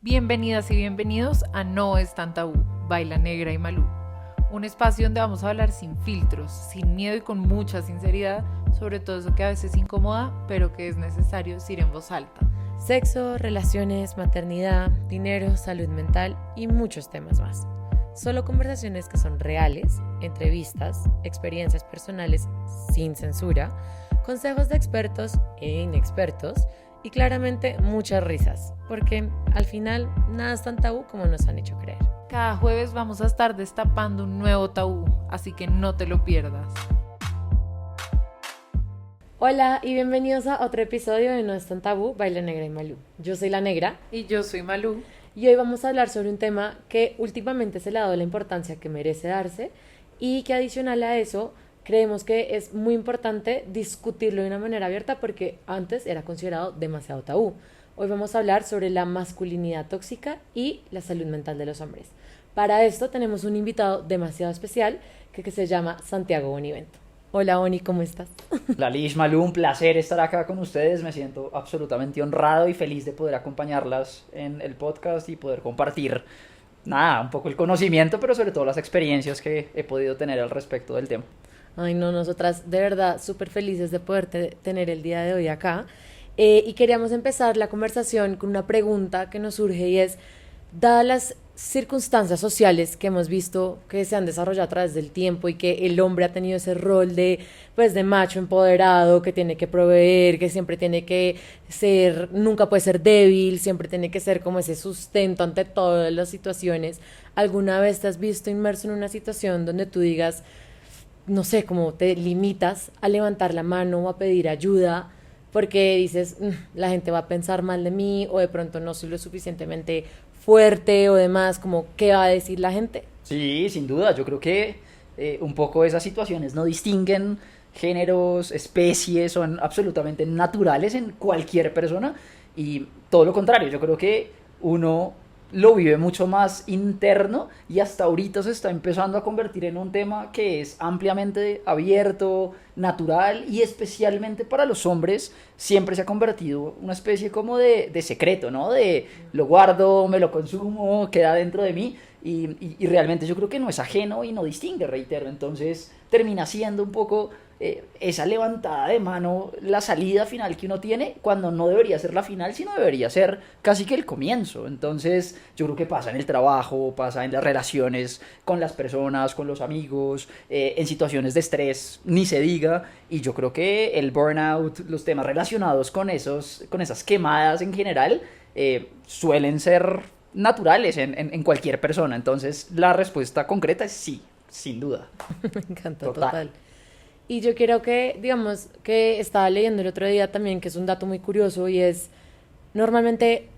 Bienvenidas y bienvenidos a No es tan tabú, Baila Negra y Malú, un espacio donde vamos a hablar sin filtros, sin miedo y con mucha sinceridad sobre todo eso que a veces incomoda, pero que es necesario decir en voz alta. Sexo, relaciones, maternidad, dinero, salud mental y muchos temas más. Solo conversaciones que son reales, entrevistas, experiencias personales sin censura, consejos de expertos e inexpertos y claramente muchas risas, porque al final nada es tan tabú como nos han hecho creer. Cada jueves vamos a estar destapando un nuevo tabú, así que no te lo pierdas. Hola y bienvenidos a otro episodio de No es tan tabú, Baila Negra y Malú. Yo soy la Negra. Y yo soy Malú. Y hoy vamos a hablar sobre un tema que últimamente se le ha dado la importancia que merece darse y que adicional a eso creemos que es muy importante discutirlo de una manera abierta porque antes era considerado demasiado tabú. Hoy vamos a hablar sobre la masculinidad tóxica y la salud mental de los hombres. Para esto tenemos un invitado demasiado especial que se llama Santiago Bonivento. Hola Boni, ¿cómo estás? La Lish, Malú, un placer estar acá con ustedes, me siento absolutamente honrado y feliz de poder acompañarlas en el podcast y poder compartir, un poco el conocimiento, pero sobre todo las experiencias que he podido tener al respecto del tema. Ay no, nosotras de verdad súper felices de poder tener el día de hoy acá y queríamos empezar la conversación con una pregunta que nos surge y es, dadas las circunstancias sociales que hemos visto que se han desarrollado a través del tiempo y que el hombre ha tenido ese rol de macho empoderado, que tiene que proveer, que siempre tiene que ser, nunca puede ser débil, siempre tiene que ser como ese sustento ante todas las situaciones. ¿Alguna vez te has visto inmerso en una situación donde tú digas, no sé, como te limitas a levantar la mano o a pedir ayuda porque dices, la gente va a pensar mal de mí o de pronto no soy lo suficientemente fuerte o demás, como qué va a decir la gente? Sí, sin duda, yo creo que un poco esas situaciones no distinguen géneros, especies, son absolutamente naturales en cualquier persona y todo lo contrario, yo creo que uno lo vive mucho más interno y hasta ahorita se está empezando a convertir en un tema que es ampliamente abierto, natural y especialmente para los hombres siempre se ha convertido una especie como de secreto, ¿no? De lo guardo, me lo consumo, queda dentro de mí y realmente yo creo que no es ajeno y no distingue, reitero, entonces termina siendo un poco esa levantada de mano la salida final que uno tiene cuando no debería ser la final sino debería ser casi que el comienzo. Entonces yo creo que pasa en el trabajo, pasa en las relaciones con las personas, con los amigos, en situaciones de estrés ni se diga, y yo creo que el burnout, los temas relacionados con esas quemadas en general suelen ser naturales en cualquier persona. Entonces la respuesta concreta es sí, sin duda. Me encanta, total. Y yo quiero que, digamos, que estaba leyendo el otro día también, que es un dato muy curioso, y es, normalmente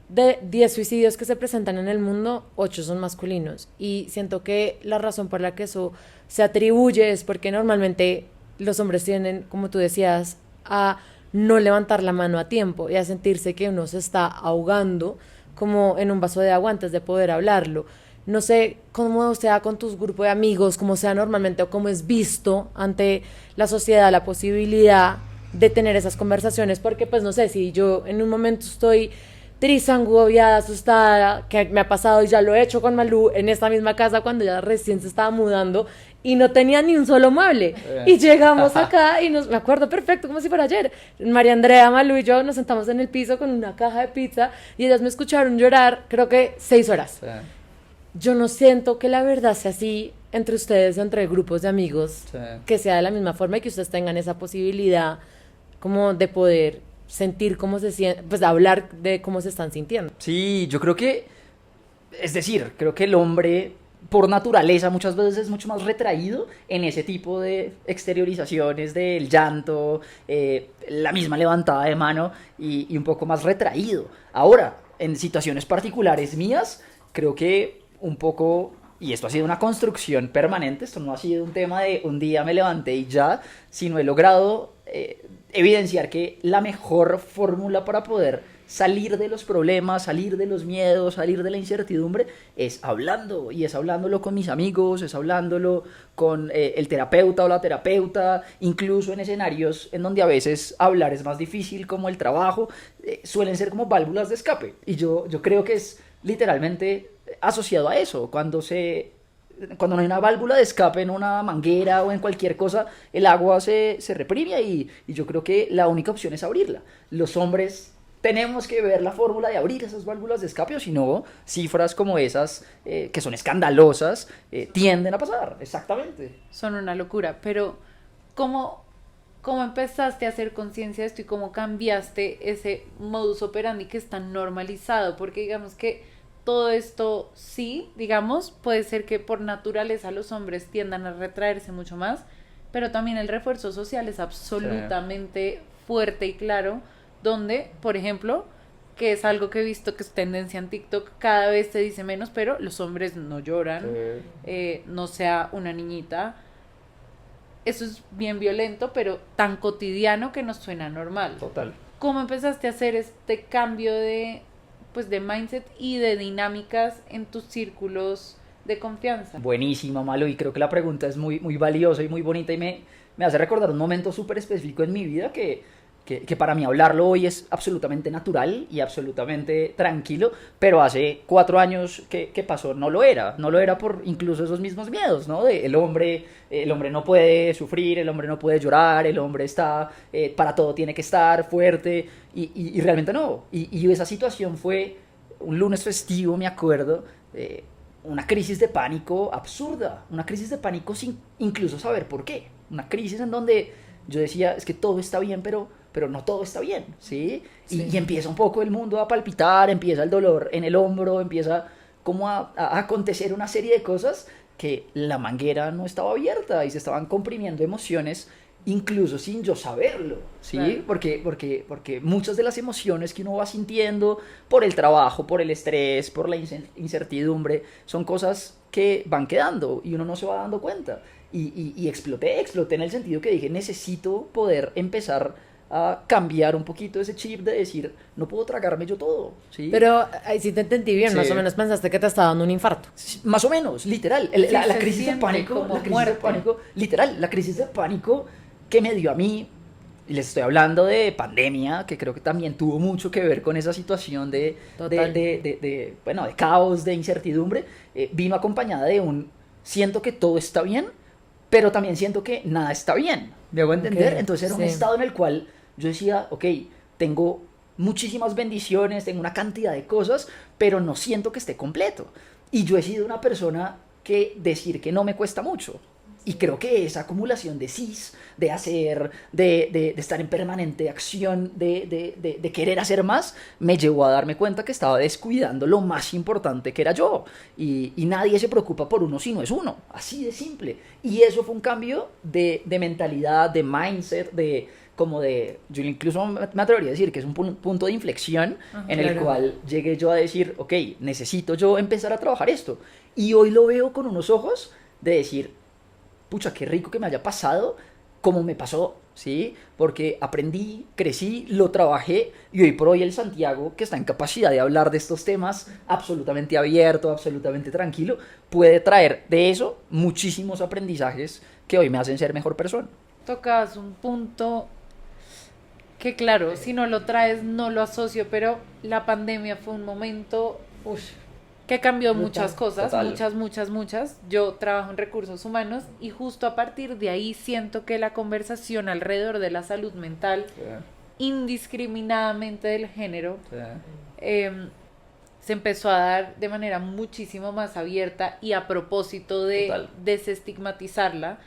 de 10 suicidios que se presentan en el mundo, 8 son masculinos. Y siento que la razón por la que eso se atribuye es porque normalmente los hombres tienden, como tú decías, a no levantar la mano a tiempo y a sentirse que uno se está ahogando como en un vaso de agua antes de poder hablarlo. No sé cómo sea con tus grupos de amigos, cómo sea normalmente o cómo es visto ante la sociedad la posibilidad de tener esas conversaciones, porque pues no sé, si yo en un momento estoy triste, agobiada, asustada, que me ha pasado y ya lo he hecho con Malú en esta misma casa cuando ya recién se estaba mudando y no tenía ni un solo mueble y llegamos acá y me acuerdo perfecto como si fuera ayer, María Andrea, Malú y yo nos sentamos en el piso con una caja de pizza y ellas me escucharon llorar creo que 6 horas. Yo no siento que la verdad sea así entre ustedes, entre grupos de amigos, que sea de la misma forma y que ustedes tengan esa posibilidad como de poder sentir cómo se sienten, pues hablar de cómo se están sintiendo. Sí, yo creo que, es decir, creo que el hombre por naturaleza muchas veces es mucho más retraído en ese tipo de exteriorizaciones del llanto, la misma levantada de mano y un poco más retraído. Ahora, en situaciones particulares mías, creo que un poco, y esto ha sido una construcción permanente, esto no ha sido un tema de un día me levanté y ya, sino he logrado evidenciar que la mejor fórmula para poder salir de los problemas, salir de los miedos, salir de la incertidumbre, es hablando, y es hablándolo con mis amigos, es hablándolo con el terapeuta o la terapeuta, incluso en escenarios en donde a veces hablar es más difícil, como el trabajo, suelen ser como válvulas de escape, y yo creo que es literalmente asociado a eso, cuando no hay una válvula de escape en una manguera o en cualquier cosa, el agua se reprime y yo creo que la única opción es abrirla. Los hombres tenemos que ver la fórmula de abrir esas válvulas de escape, o si no, cifras como esas, que son escandalosas, tienden a pasar, exactamente. Son una locura, pero ¿cómo empezaste a hacer conciencia de esto y cómo cambiaste ese modus operandi que es tan normalizado? Porque digamos que todo esto sí, digamos, puede ser que por naturaleza los hombres tiendan a retraerse mucho más, pero también el refuerzo social es absolutamente fuerte y claro, donde, por ejemplo, que es algo que he visto que es tendencia en TikTok, cada vez se dice menos, pero los hombres no lloran, no sea una niñita. Eso es bien violento, pero tan cotidiano que nos suena normal. Total. ¿Cómo empezaste a hacer este cambio de mindset y de dinámicas en tus círculos de confianza? Buenísima, Malo, y creo que la pregunta es muy, muy valiosa y muy bonita y me hace recordar un momento súper específico en mi vida que para mí hablarlo hoy es absolutamente natural y absolutamente tranquilo, pero hace 4 años que pasó no lo era por incluso esos mismos miedos, ¿no? El hombre no puede sufrir, el hombre no puede llorar, el hombre está, para todo tiene que estar fuerte, y realmente no, y esa situación fue un lunes festivo, me acuerdo, una crisis de pánico absurda, una crisis de pánico sin incluso saber por qué, una crisis en donde yo decía, es que todo está bien, pero no todo está bien, ¿sí? Y empieza un poco el mundo a palpitar, empieza el dolor en el hombro, empieza como a acontecer una serie de cosas que la manguera no estaba abierta y se estaban comprimiendo emociones incluso sin yo saberlo, ¿sí? Claro. Porque muchas de las emociones que uno va sintiendo por el trabajo, por el estrés, por la incertidumbre, son cosas que van quedando y uno no se va dando cuenta. Y exploté en el sentido que dije, necesito poder empezar a cambiar un poquito ese chip de decir, no puedo tragarme yo todo, ¿sí? Pero ahí sí te entendí bien, sí. Más o menos pensaste que te estaba dando un infarto. Sí, más o menos, literal, la crisis de pánico, literal, la crisis de pánico que me dio a mí, y les estoy hablando de pandemia, que creo que también tuvo mucho que ver con esa situación de caos, de incertidumbre, vino acompañada de siento que todo está bien, pero también siento que nada está bien, ¿me hago entender? Okay, entonces era un estado en el cual yo decía, ok, tengo muchísimas bendiciones, tengo una cantidad de cosas, pero no siento que esté completo. Y yo he sido una persona que decir que no me cuesta mucho. Y creo que esa acumulación de de hacer, de estar en permanente acción, de querer hacer más, me llevó a darme cuenta que estaba descuidando lo más importante que era yo. Y nadie se preocupa por uno si no es uno. Así de simple. Y eso fue un cambio de mentalidad, de mindset, yo incluso me atrevería a decir que es un punto de inflexión en el cual llegué yo a decir, ok, necesito yo empezar a trabajar esto. Y hoy lo veo con unos ojos de decir, pucha, qué rico que me haya pasado como me pasó, ¿sí? Porque aprendí, crecí, lo trabajé y hoy por hoy el Santiago, que está en capacidad de hablar de estos temas absolutamente abierto, absolutamente tranquilo, puede traer de eso muchísimos aprendizajes que hoy me hacen ser mejor persona. Tocas un punto que claro, si no lo traes no lo asocio, pero la pandemia fue un momento que cambió muchas cosas, muchas. Yo trabajo en recursos humanos y justo a partir de ahí siento que la conversación alrededor de la salud mental, indiscriminadamente del género, se empezó a dar de manera muchísimo más abierta y a propósito de desestigmatizarla.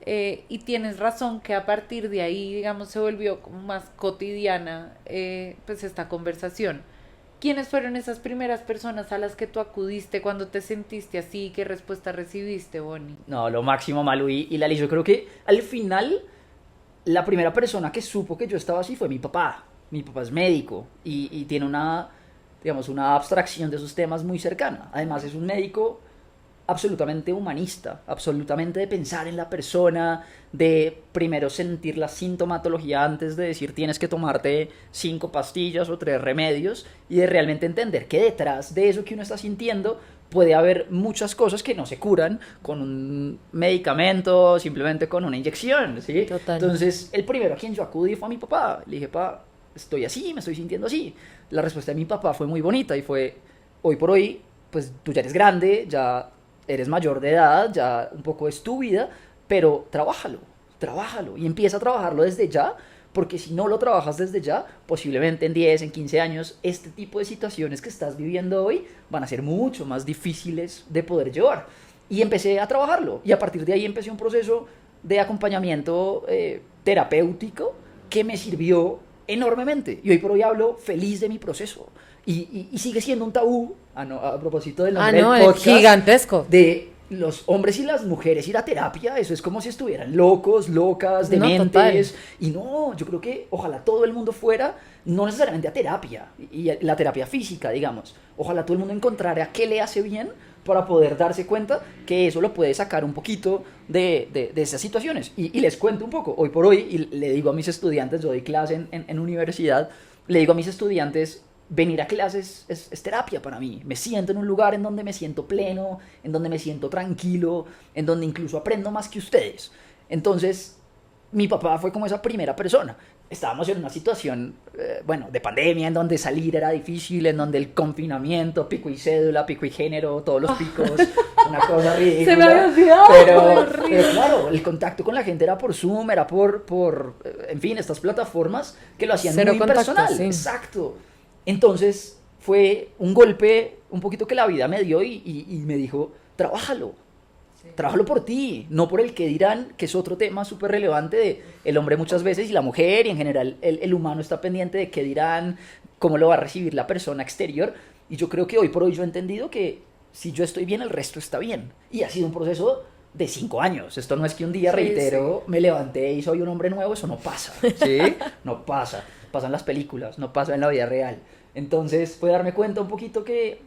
Y tienes razón que a partir de ahí, digamos, se volvió como más cotidiana pues esta conversación. ¿Quiénes fueron esas primeras personas a las que tú acudiste cuando te sentiste así? ¿Qué respuesta recibiste, Bonnie? No, lo máximo, Malu y Lali. Yo creo que al final la primera persona que supo que yo estaba así fue mi papá. Mi papá es médico y tiene una abstracción de esos temas muy cercana. Además es un médico absolutamente humanista, absolutamente de pensar en la persona, de primero sentir la sintomatología antes de decir tienes que tomarte 5 pastillas o 3 remedios, y de realmente entender que detrás de eso que uno está sintiendo puede haber muchas cosas que no se curan con un medicamento, simplemente con una inyección, ¿sí? Total. Entonces, el primero a quien yo acudí fue a mi papá. Le dije, papá, estoy así, me estoy sintiendo así. La respuesta de mi papá fue muy bonita y fue, hoy por hoy, pues tú ya eres grande, ya eres mayor de edad, ya un poco es tu vida, pero trabájalo y empieza a trabajarlo desde ya, porque si no lo trabajas desde ya, posiblemente en 10, en 15 años, este tipo de situaciones que estás viviendo hoy van a ser mucho más difíciles de poder llevar. Y empecé a trabajarlo, y a partir de ahí empecé un proceso de acompañamiento terapéutico que me sirvió enormemente. Y hoy por hoy hablo feliz de mi proceso. Y sigue siendo un tabú, a propósito del nombre del podcast, es gigantesco. de los hombres y las mujeres ir a terapia. Eso es como si estuvieran locos, locas, dementes. Y no, yo creo que ojalá todo el mundo fuera, no necesariamente a terapia, y la terapia física, digamos. Ojalá todo el mundo encontrara qué le hace bien para poder darse cuenta que eso lo puede sacar un poquito de esas situaciones. Y les cuento un poco. Hoy por hoy, y le digo a mis estudiantes, yo doy clase en universidad, le digo a mis estudiantes, venir a clases es terapia para mí. Me siento en un lugar en donde me siento pleno, en donde me siento tranquilo, en donde incluso aprendo más que ustedes. Entonces, mi papá fue como esa primera persona. Estábamos en una situación, de pandemia, en donde salir era difícil, en donde el confinamiento, pico y cédula, pico y género, todos los picos, una cosa ridícula. Se me había olvidado. Pero claro, el contacto con la gente era por Zoom, era por en fin, estas plataformas que lo hacían muy impersonal. Sí. Exacto. Entonces fue un golpe un poquito que la vida me dio y me dijo, trabájalo por ti, no por el que dirán, que es otro tema súper relevante de el hombre muchas veces y la mujer, y en general el humano está pendiente de qué dirán, cómo lo va a recibir la persona exterior. Y yo creo que hoy por hoy yo he entendido que si yo estoy bien, el resto está bien, y ha sido un proceso de 5 años. Esto no es que un día, reitero, me levanté y soy un hombre nuevo. Eso no pasa, ¿sí? No pasa. Pasa en las películas, no pasa en la vida real. Entonces pude darme cuenta un poquito que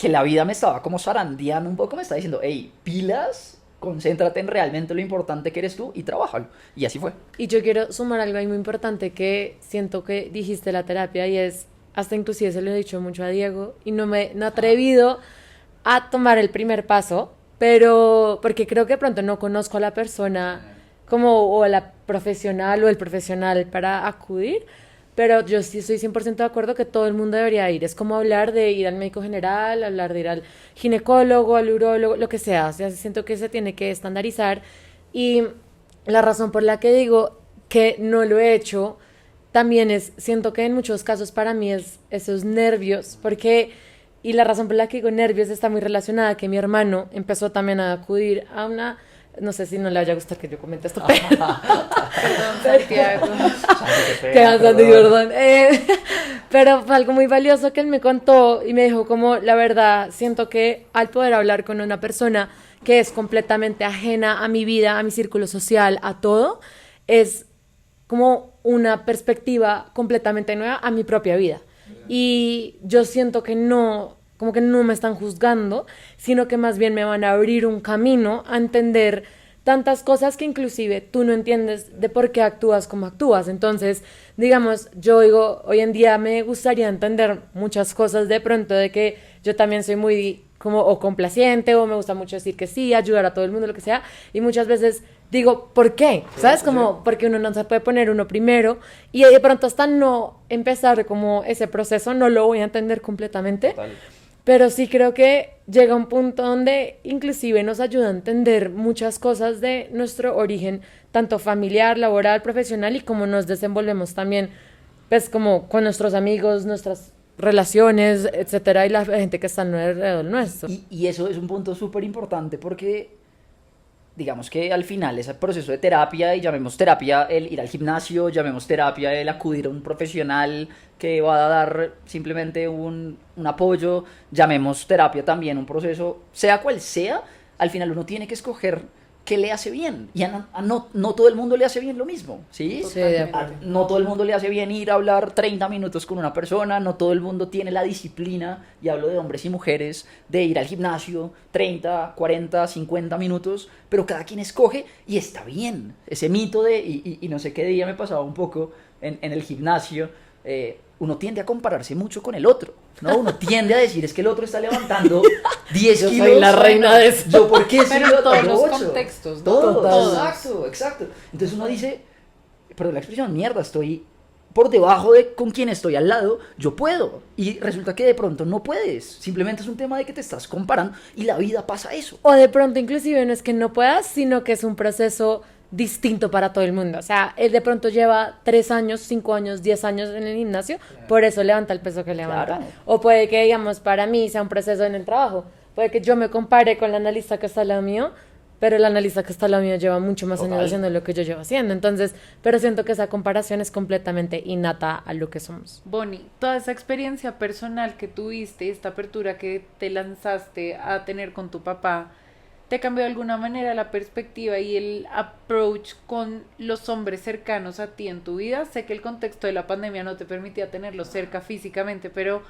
la vida me estaba como zarandeando un poco, me estaba diciendo, hey, pilas, concéntrate en realmente lo importante que eres tú y trabájalo. Y así fue. Y yo quiero sumar algo ahí muy importante que siento que dijiste la terapia, y es, hasta inclusive se lo he dicho mucho a Diego, y no he atrevido a tomar el primer paso, pero porque creo que de pronto no conozco a la persona como, o a la profesional o el profesional para acudir, pero yo sí estoy 100% de acuerdo que todo el mundo debería ir. Es como hablar de ir al médico general, hablar de ir al ginecólogo, al urólogo, lo que sea. O sea, siento que se tiene que estandarizar, y la razón por la que digo que no lo he hecho también es, siento que en muchos casos para mí es esos nervios, y la razón por la que digo nervios está muy relacionada a que mi hermano empezó también a acudir a una, no sé si no le vaya a gustar que yo comente esto, pero perdón, Santiago. Perdón. Pero fue algo muy valioso que él me contó y me dijo como, la verdad, siento que al poder hablar con una persona que es completamente ajena a mi vida, a mi círculo social, a todo, es como una perspectiva completamente nueva a mi propia vida. Y yo siento que no, como que no me están juzgando, sino que más bien me van a abrir un camino a entender tantas cosas que inclusive tú no entiendes de por qué actúas como actúas. Entonces, digamos, yo digo, hoy en día me gustaría entender muchas cosas de pronto, de que yo también soy muy como o complaciente, o me gusta mucho decir que sí, ayudar a todo el mundo, lo que sea, y muchas veces digo, ¿por qué? ¿Sabes? Como, porque uno no se puede poner uno primero, y de pronto hasta no empezar como ese proceso, no lo voy a entender completamente. Total. Pero sí creo que llega un punto donde inclusive nos ayuda a entender muchas cosas de nuestro origen, tanto familiar, laboral, profesional, y cómo nos desenvolvemos también, pues como con nuestros amigos, nuestras relaciones, etcétera, y la gente que está alrededor nuestro. Y eso es un punto súper importante, porque digamos que al final ese proceso de terapia, y llamemos terapia el ir al gimnasio, llamemos terapia el acudir a un profesional que va a dar simplemente un apoyo, llamemos terapia también un proceso, sea cual sea, al final uno tiene que escoger qué le hace bien. Y no todo el mundo le hace bien lo mismo, ¿sí? Sí, de acuerdo. No todo el mundo le hace bien ir a hablar 30 minutos con una persona, no todo el mundo tiene la disciplina, y hablo de hombres y mujeres, de ir al gimnasio 30, 40, 50 minutos, pero cada quien escoge y está bien. Ese mito y no sé qué día me pasaba un poco en el gimnasio, uno tiende a compararse mucho con el otro, ¿no? Uno tiende a decir, es que el otro está levantando 10 Yo kilos. soy la reina de eso. ¿Yo por qué Pero soy en todos levantando los 8? contextos, ¿no? Todo, exacto. Entonces uno dice, pero la expresión, mierda, estoy por debajo de con quien estoy al lado, yo puedo. Y resulta que de pronto no puedes. Simplemente es un tema de que te estás comparando y la vida pasa eso. O de pronto inclusive no es que no puedas, sino que es un proceso distinto para todo el mundo. O sea, él de pronto lleva 3 años, 5 años, 10 años en el gimnasio, por eso levanta el peso que levanta. Claro. O puede que, digamos, para mí sea un proceso en el trabajo. Puede que yo me compare con la analista que está al lado mío, pero el analista que está al lado mío lleva mucho más Total. años haciendo lo que yo llevo haciendo. Entonces, pero siento que esa comparación es completamente innata a lo que somos. Bonnie, toda esa experiencia personal que tuviste, esta apertura que te lanzaste a tener con tu papá, ¿te cambió de alguna manera la perspectiva y el approach con los hombres cercanos a ti en tu vida? Sé que el contexto de la pandemia no te permitía tenerlos cerca físicamente, pero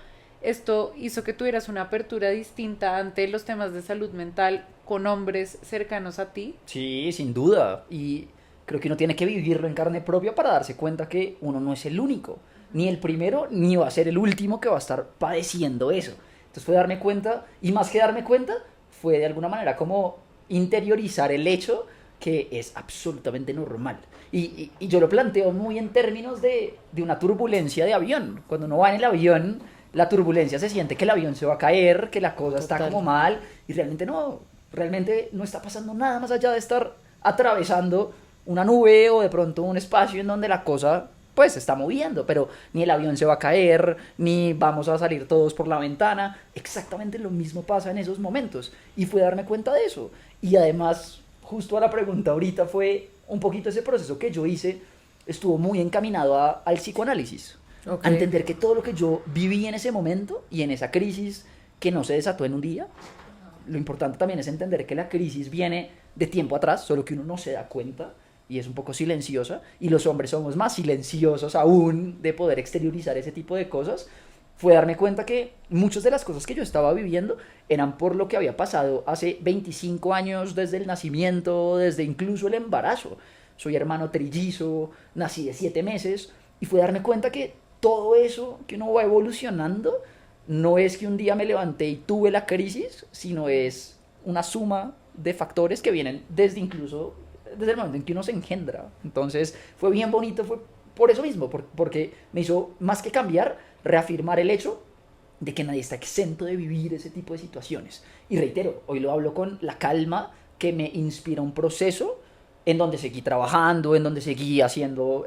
esto hizo que tuvieras una apertura distinta ante los temas de salud mental con hombres cercanos a ti. Sí, sin duda. Y creo que uno tiene que vivirlo en carne propia para darse cuenta que uno no es el único, ni el primero, ni va a ser el último que va a estar padeciendo eso. Entonces fue darme cuenta, y más que darme cuenta, fue de alguna manera como interiorizar el hecho que es absolutamente normal. Y yo lo planteo muy en términos de una turbulencia de avión. Cuando uno va en el avión, la turbulencia se siente que el avión se va a caer, que la cosa está Total. como mal, y realmente no está pasando nada más allá de estar atravesando una nube o de pronto un espacio en donde la cosa pues se está moviendo, pero ni el avión se va a caer, ni vamos a salir todos por la ventana. Exactamente lo mismo pasa en esos momentos, y fue darme cuenta de eso. Y además, justo a la pregunta ahorita, fue un poquito ese proceso que yo hice, estuvo muy encaminado al psicoanálisis, Ok. a entender que todo lo que yo viví en ese momento y en esa crisis que no se desató en un día, lo importante también es entender que la crisis viene de tiempo atrás, solo que uno no se da cuenta y es un poco silenciosa, y los hombres somos más silenciosos aún de poder exteriorizar ese tipo de cosas. Fue darme cuenta que muchas de las cosas que yo estaba viviendo eran por lo que había pasado hace 25 años, desde el nacimiento, desde incluso el embarazo. Soy hermano trillizo, nací de 7 meses, y fue darme cuenta que todo eso que uno va evolucionando no es que un día me levanté y tuve la crisis, sino es una suma de factores que vienen desde el momento en que uno se engendra. Entonces fue bien bonito, fue por eso mismo, porque me hizo, más que cambiar, reafirmar el hecho de que nadie está exento de vivir ese tipo de situaciones. Y reitero, hoy lo hablo con la calma que me inspira un proceso en donde seguí trabajando, en donde seguí haciendo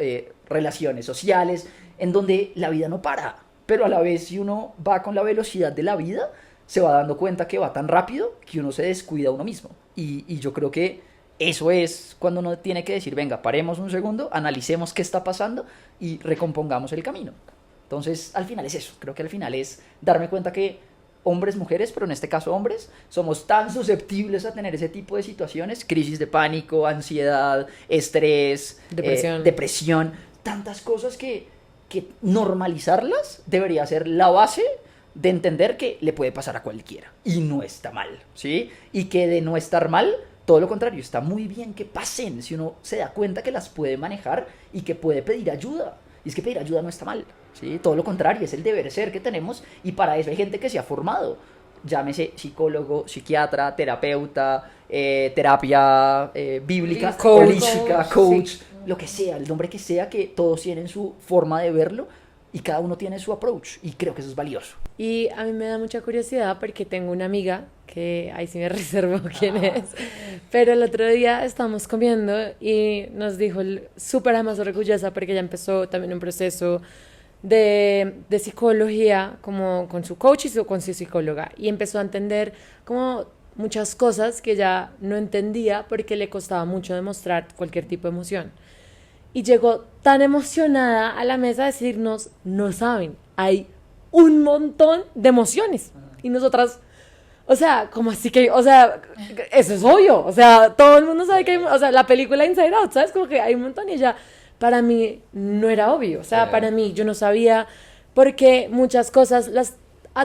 relaciones sociales, en donde la vida no para, pero a la vez, si uno va con la velocidad de la vida, se va dando cuenta que va tan rápido que uno se descuida a uno mismo. Y yo creo que eso es cuando uno tiene que decir, venga, paremos un segundo, analicemos qué está pasando y recompongamos el camino. Entonces, al final es eso. Creo que al final es darme cuenta que hombres, mujeres, pero en este caso hombres, somos tan susceptibles a tener ese tipo de situaciones, crisis de pánico, ansiedad, estrés, depresión, tantas cosas que normalizarlas debería ser la base de entender que le puede pasar a cualquiera y no está mal, ¿sí? Y que de no estar mal, todo lo contrario, está muy bien que pasen si uno se da cuenta que las puede manejar y que puede pedir ayuda. Y es que pedir ayuda no está mal, ¿sí? Todo lo contrario, es el deber ser que tenemos, y para eso hay gente que se ha formado. Llámese psicólogo, psiquiatra, terapeuta, terapia bíblica, holística, coach, sí, lo que sea, el nombre que sea, que todos tienen su forma de verlo y cada uno tiene su approach, y creo que eso es valioso. Y a mí me da mucha curiosidad porque tengo una amiga que ahí sí me reservo quién es, pero el otro día estábamos comiendo y nos dijo súper además orgullosa porque ella empezó también un proceso de psicología como con su coach y con su psicóloga, y empezó a entender como muchas cosas que ella no entendía porque le costaba mucho demostrar cualquier tipo de emoción. Y llegó tan emocionada a la mesa a decirnos, no saben, hay un montón de emociones. Y nosotras, O sea, como así que, o sea, eso es obvio, o sea, todo el mundo sabe que hay, o sea, la película Inside Out, ¿sabes? Como que hay un montón y ya, para mí no era obvio, o sea, para mí yo no sabía, porque muchas cosas las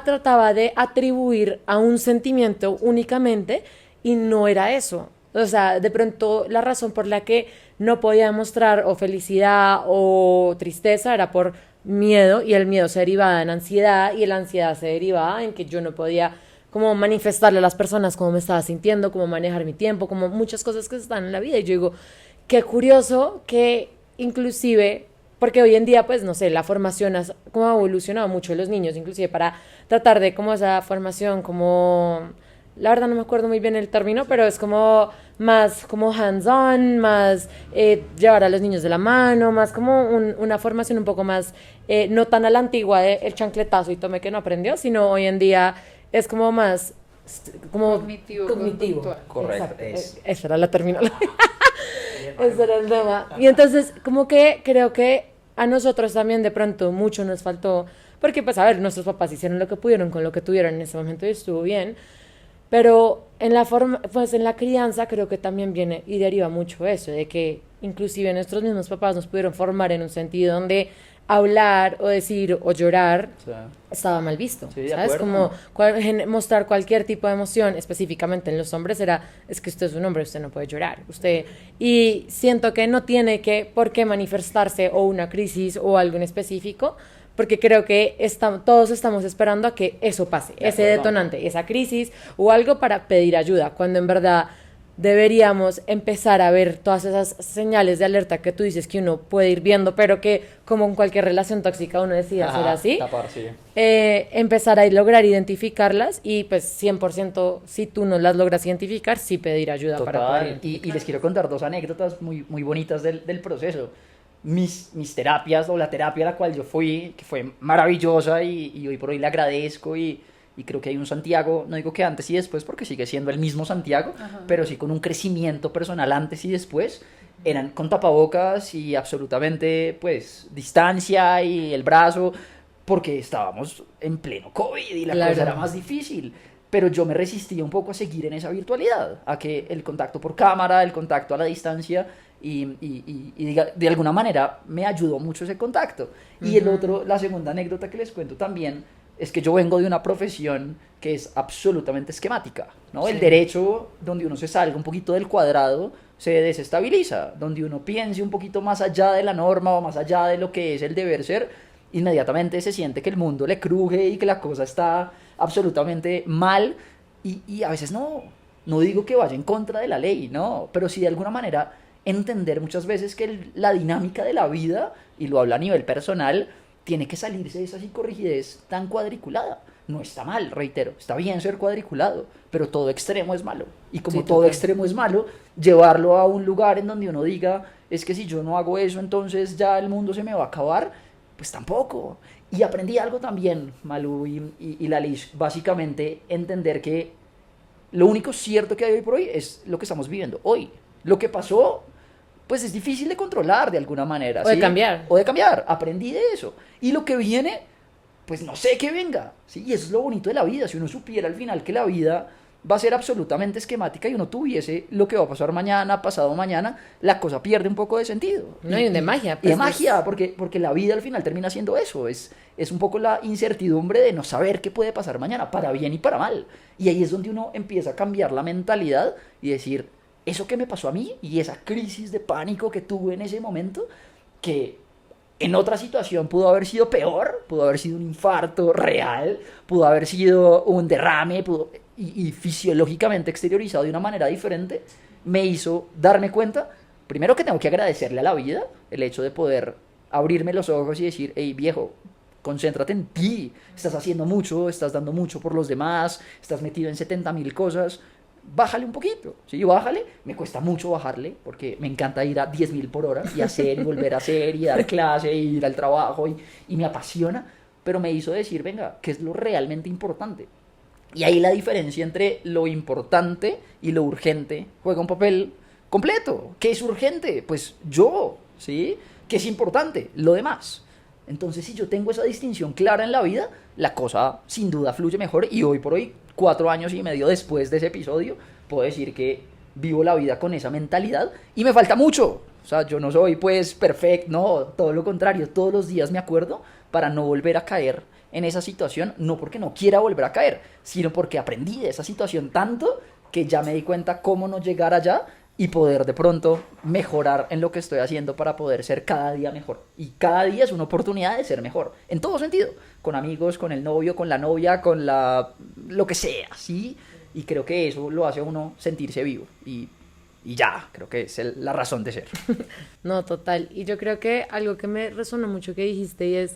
trataba de atribuir a un sentimiento únicamente y no era eso. O sea, de pronto la razón por la que no podía mostrar o felicidad o tristeza era por miedo y el miedo se derivaba en ansiedad y la ansiedad se derivaba en que yo no podía como manifestarle a las personas cómo me estaba sintiendo, cómo manejar mi tiempo, como muchas cosas que están en la vida. Y yo digo, qué curioso que inclusive, porque hoy en día, pues, no sé, la formación ha como ha evolucionado mucho en los niños, inclusive para tratar de como esa formación, como, la verdad no me acuerdo muy bien el término, pero es como más como hands-on, más llevar a los niños de la mano, más como una formación un poco más, no tan a la antigua de el chancletazo y tome que no aprendió, sino hoy en día es como más como cognitivo. Correcto, esa era la terminología. Ese era el tema. Y entonces, como que creo que a nosotros también de pronto mucho nos faltó, porque pues a ver, nuestros papás hicieron lo que pudieron con lo que tuvieron en ese momento y estuvo bien, pero en la forma, pues en la crianza creo que también viene y deriva mucho eso, de que inclusive nuestros mismos papás nos pudieron formar en un sentido donde hablar o decir o llorar estaba mal visto, sí, ¿sabes? Como mostrar cualquier tipo de emoción, específicamente en los hombres, es que usted es un hombre, usted no puede llorar, y siento que no tiene por qué manifestarse o una crisis o algo en específico, porque creo que todos estamos esperando a que eso pase, ese detonante, esa crisis o algo para pedir ayuda, cuando en verdad deberíamos empezar a ver todas esas señales de alerta que tú dices que uno puede ir viendo, pero que como en cualquier relación tóxica uno decide hacer así, tapar, sí. empezar a lograr identificarlas y pues 100% si tú no las logras identificar, sí pedir ayuda. Total. Para poder Y les quiero contar dos anécdotas muy, muy bonitas del proceso. Mis terapias o la terapia a la cual yo fui, que fue maravillosa y hoy por hoy le agradezco y creo que hay un Santiago, no digo que antes y después porque sigue siendo el mismo Santiago, pero sí con un crecimiento personal antes y después, eran con tapabocas y absolutamente pues distancia y el brazo, porque estábamos en pleno COVID y la cosa era más difícil, pero yo me resistía un poco a seguir en esa virtualidad, a que el contacto por cámara, el contacto a la distancia y de alguna manera me ayudó mucho ese contacto. Y la segunda anécdota que les cuento también es que yo vengo de una profesión que es absolutamente esquemática, ¿no? Sí. El derecho, donde uno se salga un poquito del cuadrado, se desestabiliza. Donde uno piense un poquito más allá de la norma o más allá de lo que es el deber ser, inmediatamente se siente que el mundo le cruje y que la cosa está absolutamente mal. Y a veces no digo que vaya en contra de la ley, no, pero sí de alguna manera entender muchas veces que la dinámica de la vida, y lo hablo a nivel personal, tiene que salirse de esa psicorrigidez tan cuadriculada. No está mal, reitero, está bien ser cuadriculado, pero todo extremo es malo. Y como todo extremo es malo, llevarlo a un lugar en donde uno diga, es que si yo no hago eso, entonces ya el mundo se me va a acabar, pues tampoco. Y aprendí algo también, Malú y Lalish, básicamente entender que lo único cierto que hay hoy por hoy es lo que estamos viviendo hoy. Lo que pasó, pues es difícil de controlar de alguna manera. O de cambiar. O de cambiar. Aprendí de eso. Y lo que viene, pues no sé qué venga. ¿Sí? Y eso es lo bonito de la vida. Si uno supiera al final que la vida va a ser absolutamente esquemática y uno tuviese lo que va a pasar mañana, pasado mañana, la cosa pierde un poco de sentido. No, y de magia. Pues, y de magia, porque la vida al final termina siendo eso. Es un poco la incertidumbre de no saber qué puede pasar mañana, para bien y para mal. Y ahí es donde uno empieza a cambiar la mentalidad y decir, eso que me pasó a mí y esa crisis de pánico que tuve en ese momento, que en otra situación pudo haber sido peor, pudo haber sido un infarto real, pudo haber sido un derrame, y fisiológicamente exteriorizado de una manera diferente, me hizo darme cuenta, primero que tengo que agradecerle a la vida el hecho de poder abrirme los ojos y decir, hey viejo, concéntrate en ti, estás haciendo mucho, estás dando mucho por los demás, estás metido en 70.000 cosas, bájale un poquito, ¿sí? Bájale, me cuesta mucho bajarle, porque me encanta ir a 10.000 por hora, y hacer, y volver a hacer, y dar clase, y ir al trabajo, y me apasiona, pero me hizo decir, venga, ¿qué es lo realmente importante? Y ahí la diferencia entre lo importante y lo urgente juega un papel completo. ¿Qué es urgente? Pues yo, ¿sí? ¿Qué es importante? Lo demás. Entonces, si yo tengo esa distinción clara en la vida, la cosa sin duda fluye mejor. Y hoy por hoy, 4 años y medio después de ese episodio, puedo decir que vivo la vida con esa mentalidad y me falta mucho. O sea, yo no soy pues perfecto, no, todo lo contrario. Todos los días me acuerdo para no volver a caer en esa situación, no porque no quiera volver a caer, sino porque aprendí de esa situación tanto que ya me di cuenta cómo no llegar allá y poder de pronto mejorar en lo que estoy haciendo para poder ser cada día mejor. Y cada día es una oportunidad de ser mejor, en todo sentido, con amigos, con el novio, con la novia, con lo que sea, ¿sí? Y creo que eso lo hace a uno sentirse vivo y ya, creo que es la razón de ser. No, total. Y yo creo que algo que me resonó mucho que dijiste y es,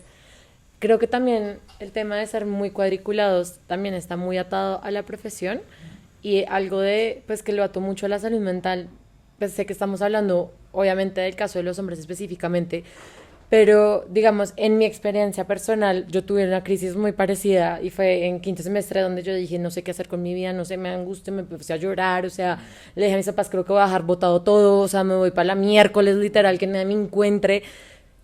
creo que también el tema de ser muy cuadriculados también está muy atado a la profesión. Y algo de, pues que lo ató mucho a la salud mental, pues sé que estamos hablando obviamente del caso de los hombres específicamente, pero digamos, en mi experiencia personal, yo tuve una crisis muy parecida y fue en quinto semestre donde yo dije, no sé qué hacer con mi vida, no sé, me angustia, me puse a llorar, o sea, le dije a mis papás, creo que voy a dejar botado todo, o sea, me voy para la miércoles, literal, que nadie me encuentre.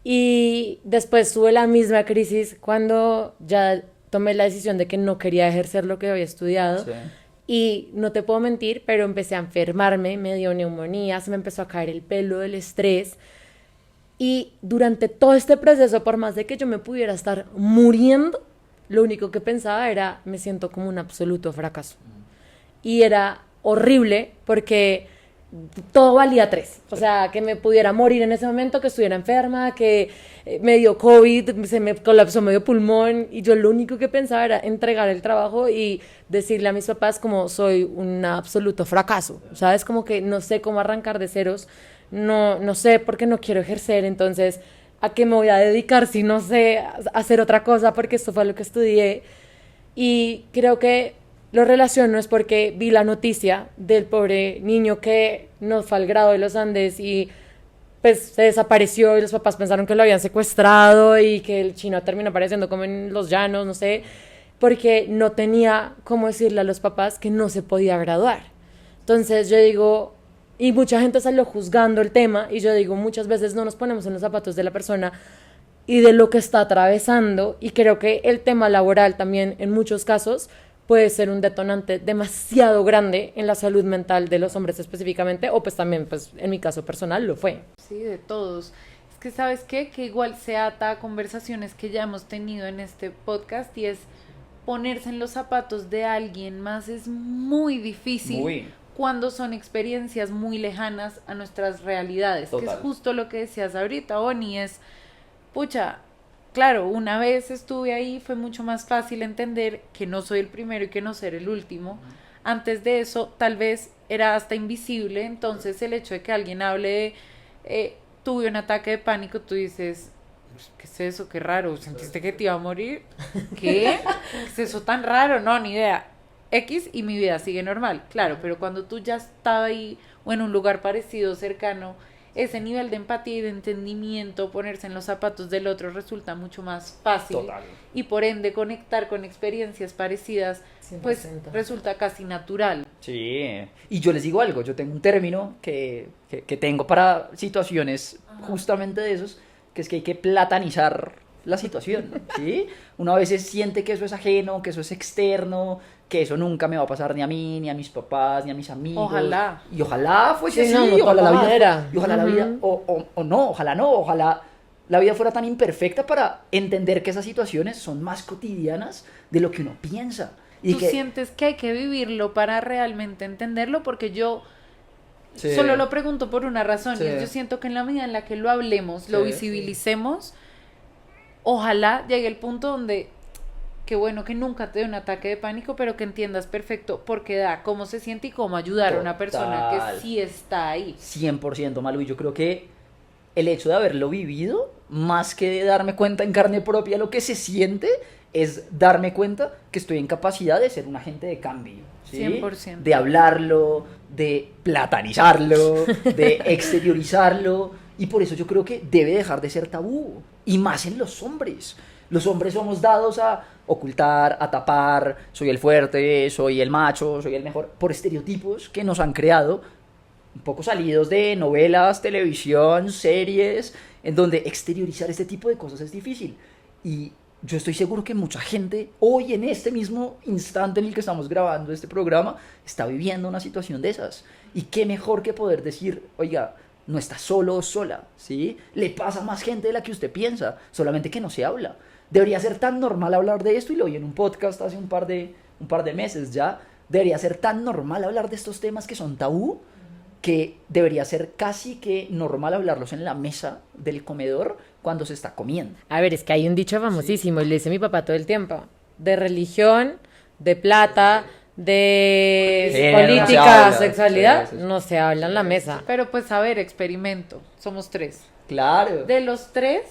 Y después tuve la misma crisis cuando ya tomé la decisión de que no quería ejercer lo que había estudiado. Sí. Y no te puedo mentir, pero empecé a enfermarme, me dio neumonía, se me empezó a caer el pelo del estrés. Y durante todo este proceso, por más de que yo me pudiera estar muriendo, lo único que pensaba era, me siento como un absoluto fracaso. Y era horrible porque todo valía 3. O sea, que me pudiera morir en ese momento, que estuviera enferma, que me dio COVID, se me colapsó medio pulmón y yo lo único que pensaba era entregar el trabajo y decirle a mis papás como soy un absoluto fracaso, ¿sabes? Como que no sé cómo arrancar de ceros, no sé por qué no quiero ejercer, entonces ¿a qué me voy a dedicar si no sé hacer otra cosa? Porque esto fue lo que estudié y creo que lo relaciono es porque vi la noticia del pobre niño que no fue al grado de los Andes y pues se desapareció y los papás pensaron que lo habían secuestrado y que el chino terminó apareciendo como en los llanos, no sé, porque no tenía cómo decirle a los papás que no se podía graduar. Entonces yo digo, y mucha gente salió juzgando el tema y yo digo, muchas veces no nos ponemos en los zapatos de la persona y de lo que está atravesando y creo que el tema laboral también en muchos casos puede ser un detonante demasiado grande en la salud mental de los hombres específicamente, o pues también, pues en mi caso personal lo fue. Sí, de todos. Es que, ¿sabes qué? Que igual se ata a conversaciones que ya hemos tenido en este podcast y es ponerse en los zapatos de alguien más es muy difícil cuando son experiencias muy lejanas a nuestras realidades. Total. Que es justo lo que decías ahorita, Oni, es, pucha, claro, una vez estuve ahí, fue mucho más fácil entender que no soy el primero y que no ser el último. Antes de eso, tal vez era hasta invisible, entonces el hecho de que alguien hable de, tuve un ataque de pánico, tú dices, ¿qué es eso? Qué raro, ¿sentiste que te iba a morir? ¿Qué? ¿Qué es eso tan raro? No, ni idea. X y mi vida sigue normal, claro, pero cuando tú ya estabas ahí o en un lugar parecido, cercano, ese nivel de empatía y de entendimiento, ponerse en los zapatos del otro resulta mucho más fácil. Total. Y por ende conectar con experiencias parecidas 100%. Pues resulta casi natural. Sí, y yo les digo algo, yo tengo un término que tengo para situaciones justamente de esos, que es que hay que platanizar la situación, ¿sí? Uno a veces siente que eso es ajeno, que eso es externo, que eso nunca me va a pasar ni a mí, ni a mis papás, ni a mis amigos. Ojalá. Y ojalá fuese así, no, ojalá la vida era. Y ojalá la vida, o no, ojalá la vida fuera tan imperfecta para entender que esas situaciones son más cotidianas de lo que uno piensa. Y ¿Tú sientes que hay que vivirlo para realmente entenderlo? Porque yo solo lo pregunto por una razón, y es, yo siento que en la medida en la que lo hablemos, lo visibilicemos, ojalá llegue el punto donde, qué bueno que nunca te dé un ataque de pánico, pero que entiendas perfecto por qué da, cómo se siente y cómo ayudar a una persona que sí está ahí. 100%, Malu, y yo creo que el hecho de haberlo vivido, más que de darme cuenta en carne propia lo que se siente, es darme cuenta que estoy en capacidad de ser un agente de cambio, ¿sí? 100%. De hablarlo, de platanizarlo, de exteriorizarlo, y por eso yo creo que debe dejar de ser tabú, y más en los hombres. Los hombres somos dados a ocultar, a tapar, soy el fuerte, soy el macho, soy el mejor, por estereotipos que nos han creado, un poco salidos de novelas, televisión, series, en donde exteriorizar este tipo de cosas es difícil. Y yo estoy seguro que mucha gente hoy, en este mismo instante en el que estamos grabando este programa, está viviendo una situación de esas. Y qué mejor que poder decir, oiga, no está solo o sola, ¿sí? Le pasa a más gente de la que usted piensa, solamente que no se habla. Debería ser tan normal hablar de esto, y lo vi en un podcast hace un par de meses ya. Debería ser tan normal hablar de estos temas que son tabú, que debería ser casi que normal hablarlos en la mesa del comedor cuando se está comiendo. A ver, es que hay un dicho famosísimo, y le dice mi papá todo el tiempo, de religión, de plata, de Sí, política, no se habla. sexualidad, Sí, sí, sí. no se habla en la mesa. Pero pues a ver, experimento. Somos 3. Claro. De los 3,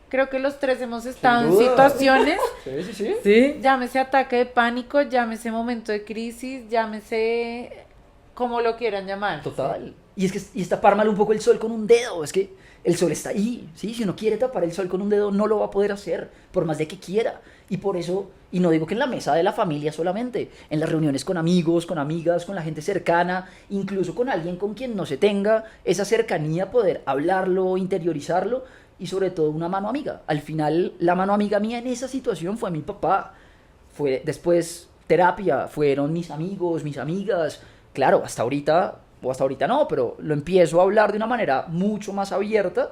creo que los 3 hemos estado en duda. situaciones, Sí. ¿Sí? llámese ataque de pánico, llámese momento de crisis, llámese como lo quieran llamar. Total. Y es que y tapar mal un poco el sol con un dedo. Es que el sol está ahí, ¿sí? Si uno quiere tapar el sol con un dedo, no lo va a poder hacer, por más de que quiera. Y por eso, y no digo que en la mesa de la familia solamente, en las reuniones con amigos, con amigas, con la gente cercana, incluso con alguien con quien no se tenga esa cercanía, poder hablarlo, interiorizarlo, y sobre todo una mano amiga. Al final, la mano amiga mía en esa situación fue mi papá. Fue después terapia, fueron mis amigos, mis amigas. Claro, hasta ahorita no, pero lo empiezo a hablar de una manera mucho más abierta,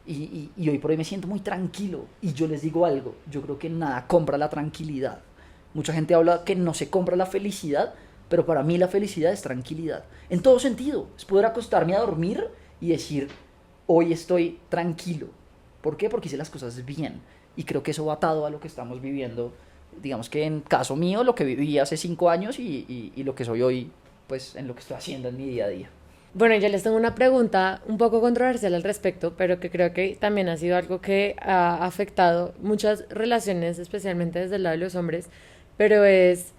y hoy por hoy me siento muy tranquilo. Y yo les digo algo, yo creo que nada compra la tranquilidad. Mucha gente habla que no se compra la felicidad, pero para mí la felicidad es tranquilidad. En todo sentido, es poder acostarme a dormir y decir, hoy estoy tranquilo. ¿Por qué? Porque hice las cosas bien. Y creo que eso va atado a lo que estamos viviendo. Digamos que en caso mío, lo que viví hace 5 años y lo que soy hoy, pues en lo que estoy haciendo en mi día a día. Bueno, yo les tengo una pregunta un poco controversial al respecto, pero que creo que también ha sido algo que ha afectado muchas relaciones, especialmente desde el lado de los hombres, pero es,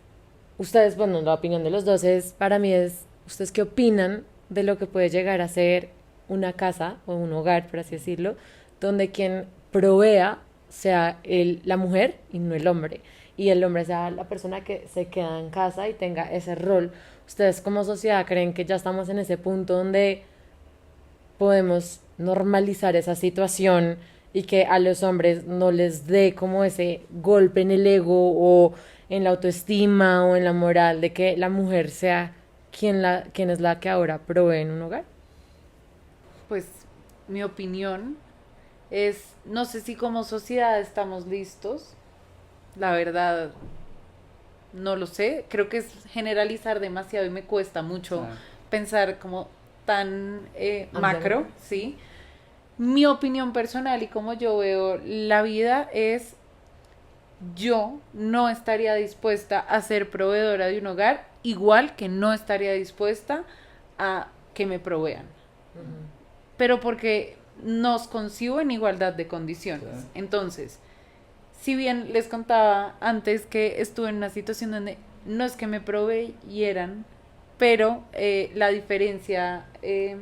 ustedes, bueno, la opinión de los dos es, para mí es, ¿ustedes qué opinan de lo que puede llegar a ser una casa o un hogar, por así decirlo, donde quien provea sea la mujer y no el hombre, y el hombre sea la persona que se queda en casa y tenga ese rol? ¿Ustedes como sociedad creen que ya estamos en ese punto donde podemos normalizar esa situación y que a los hombres no les dé como ese golpe en el ego o en la autoestima o en la moral de que la mujer sea quien es la que ahora provee en un hogar? Pues mi opinión es, no sé si como sociedad estamos listos, la verdad no lo sé, creo que es generalizar demasiado y me cuesta mucho pensar como tan macro, ¿sí? Mi opinión personal y como yo veo la vida es, yo no estaría dispuesta a ser proveedora de un hogar, igual que no estaría dispuesta a que me provean. Pero porque nos concibo en igualdad de condiciones. Sí. Entonces, si bien les contaba antes que estuve en una situación donde no es que me proveyeran, pero la diferencia de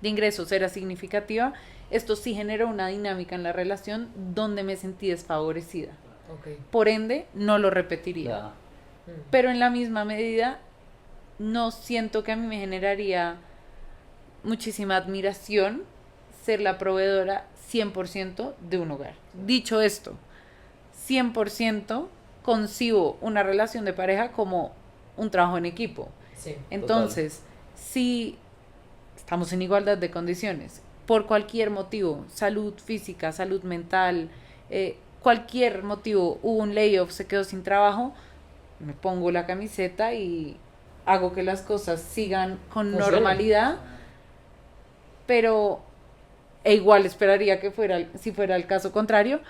ingresos era significativa, esto sí generó una dinámica en la relación donde me sentí desfavorecida. Okay. Por ende, no lo repetiría. Pero en la misma medida, no siento que a mí me generaría muchísima admiración ser la proveedora 100% de un hogar. Dicho esto, 100% concibo una relación de pareja como un trabajo en equipo. Sí, entonces, si estamos en igualdad de condiciones, por cualquier motivo, salud física, salud mental, cualquier motivo, hubo un layoff, se quedó sin trabajo, me pongo la camiseta y hago que las cosas sigan con normalidad, pero igual esperaría que si fuera el caso contrario,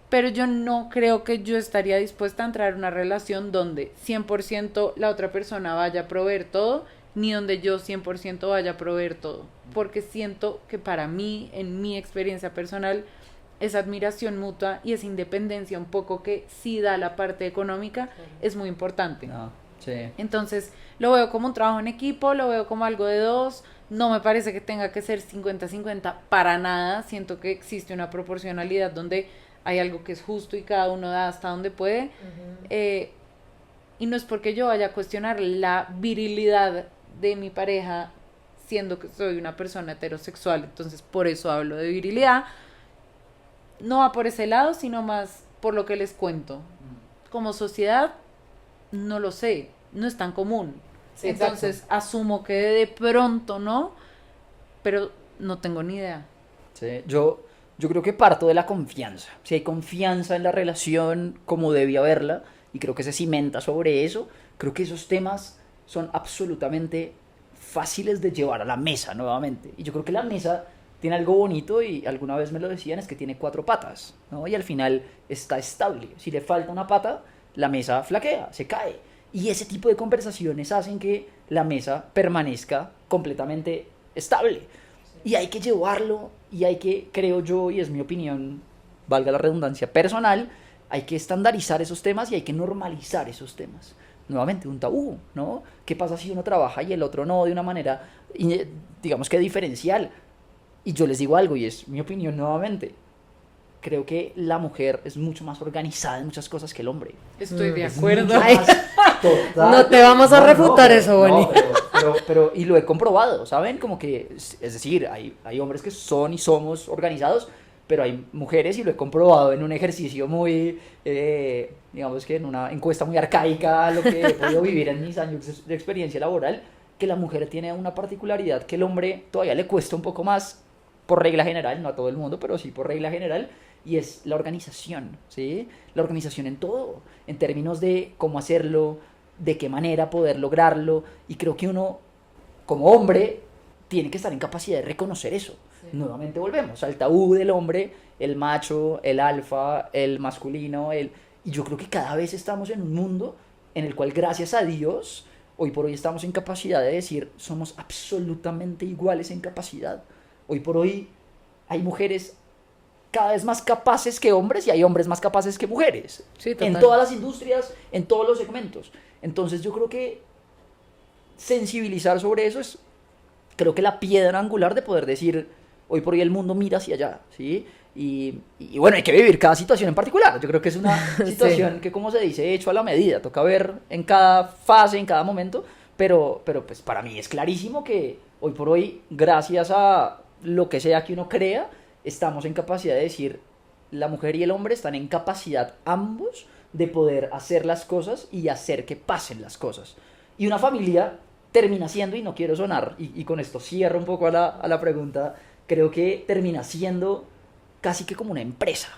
pero yo no creo que yo estaría dispuesta a entrar en una relación donde 100% la otra persona vaya a proveer todo, ni donde yo 100% vaya a proveer todo, porque siento que para mí, en mi experiencia personal, esa admiración mutua y esa independencia un poco que sí da la parte económica es muy importante. Sí. Entonces lo veo como un trabajo en equipo, lo veo como algo de dos, no me parece que tenga que ser 50-50 para nada, siento que existe una proporcionalidad donde hay algo que es justo y cada uno da hasta donde puede. Y no es porque yo vaya a cuestionar la virilidad de mi pareja siendo que soy una persona heterosexual, entonces por eso hablo de virilidad. No va por ese lado, sino más por lo que les cuento. Como sociedad, no lo sé, no es tan común. Sí, entonces exacto. asumo que de pronto no, pero no tengo ni idea. Sí, yo creo que parto de la confianza. Si hay confianza en la relación como debe haberla, y creo que se cimenta sobre eso, creo que esos temas son absolutamente fáciles de llevar a la mesa nuevamente. Y yo creo que la mesa tiene algo bonito, y alguna vez me lo decían, es que tiene 4 patas, ¿no? Y al final está estable. Si le falta una pata, la mesa flaquea, se cae. Y ese tipo de conversaciones hacen que la mesa permanezca completamente estable. Y hay que llevarlo, y hay que, creo yo, y es mi opinión, valga la redundancia, personal, hay que estandarizar esos temas y hay que normalizar esos temas. Nuevamente, un tabú, ¿no? ¿Qué pasa si uno trabaja y el otro no, de una manera, digamos que diferencial? Y yo les digo algo, y es mi opinión nuevamente. Creo que la mujer es mucho más organizada en muchas cosas que el hombre. Estoy de Es acuerdo. mucho más total. No te vamos a refutar eso, Bonnie. Pero, y lo he comprobado, ¿saben? Como que, es decir, hay hombres que son y somos organizados, pero hay mujeres, y lo he comprobado en un ejercicio muy, digamos que en una encuesta muy arcaica, lo que he podido vivir en mis años de experiencia laboral, que la mujer tiene una particularidad que el hombre todavía le cuesta un poco más, por regla general, no a todo el mundo, pero sí por regla general, y es la organización, ¿sí? La organización en todo, en términos de cómo hacerlo, de qué manera poder lograrlo, y creo que uno, como hombre, tiene que estar en capacidad de reconocer eso. Sí. Nuevamente volvemos al tabú del hombre, el macho, el alfa, el masculino, y yo creo que cada vez estamos en un mundo en el cual, gracias a Dios, hoy por hoy estamos en capacidad de decir, somos absolutamente iguales en capacidad. Hoy por hoy hay mujeres cada vez más capaces que hombres, y hay hombres más capaces que mujeres. Sí, total. En todas las industrias, en todos los segmentos. Entonces yo creo que sensibilizar sobre eso es, creo que la piedra angular de poder decir, hoy por hoy el mundo mira hacia allá, ¿sí? Y bueno, hay que vivir cada situación en particular. Yo creo que es una situación que, como se dice, hecho a la medida. Toca ver en cada fase, en cada momento, pero pues para mí es clarísimo que hoy por hoy, gracias a lo que sea que uno crea, estamos en capacidad de decir, la mujer y el hombre están en capacidad ambos de poder hacer las cosas y hacer que pasen las cosas. Y una familia termina siendo, y no quiero sonar, y con esto cierro un poco a la pregunta, creo que termina siendo casi que como una empresa,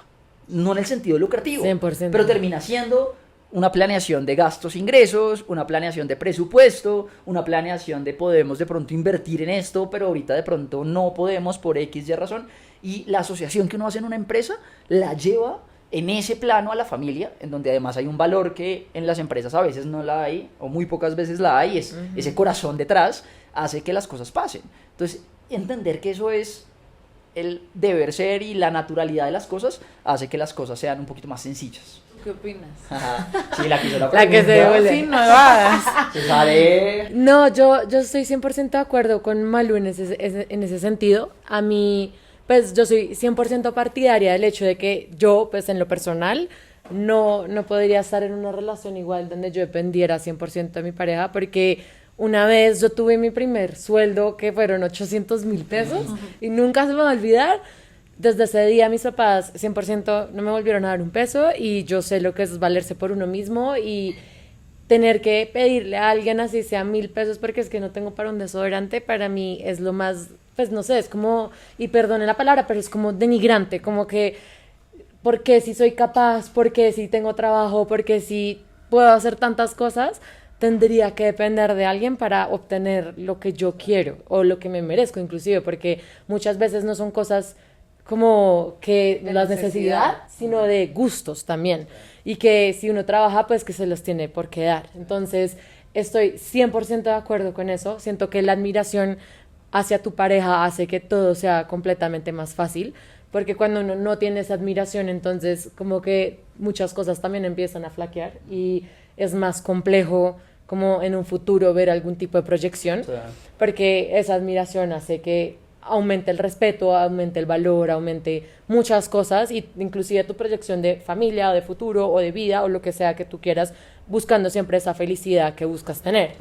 no en el sentido lucrativo, 100%. pero termina siendo una planeación de gastos-ingresos, una planeación de presupuesto, una planeación de podemos de pronto invertir en esto, pero ahorita de pronto no podemos por X y razón, y la asociación que uno hace en una empresa la lleva en ese plano a la familia, en donde además hay un valor que en las empresas a veces no la hay, o muy pocas veces la hay, es ese corazón detrás, hace que las cosas pasen. Entonces, entender que eso es el deber ser y la naturalidad de las cosas, hace que las cosas sean un poquito más sencillas. ¿Qué opinas? Sí, la que hizo la La que se pregunta. devuelve. Sin nuevadas. Se sale. No, yo estoy 100% de acuerdo con Malu en ese sentido. A mí, pues yo soy 100% partidaria del hecho de que yo, pues en lo personal, no podría estar en una relación igual donde yo dependiera 100% de mi pareja, porque una vez yo tuve mi primer sueldo que fueron 800,000 pesos y nunca se me va a olvidar. Desde ese día mis papás 100% no me volvieron a dar un peso, y yo sé lo que es valerse por uno mismo y tener que pedirle a alguien así sea 1,000 pesos porque es que no tengo para un desodorante, para mí es lo más, pues no sé, es como, y perdone la palabra, pero es como denigrante, como que, porque si soy capaz, porque si tengo trabajo, porque si puedo hacer tantas cosas, tendría que depender de alguien para obtener lo que yo quiero o lo que me merezco inclusive, porque muchas veces no son cosas como que de la necesidad, sino de gustos también, y que si uno trabaja, pues que se los tiene por qué dar. Entonces, estoy 100% de acuerdo con eso. Siento que la admiración hacia tu pareja hace que todo sea completamente más fácil, porque cuando uno no tiene esa admiración, entonces como que muchas cosas también empiezan a flaquear y es más complejo como en un futuro ver algún tipo de proyección, Sí. porque esa admiración hace que aumente el respeto, aumente el valor, aumente muchas cosas, y inclusive tu proyección de familia o de futuro o de vida o lo que sea que tú quieras, buscando siempre esa felicidad que buscas tener.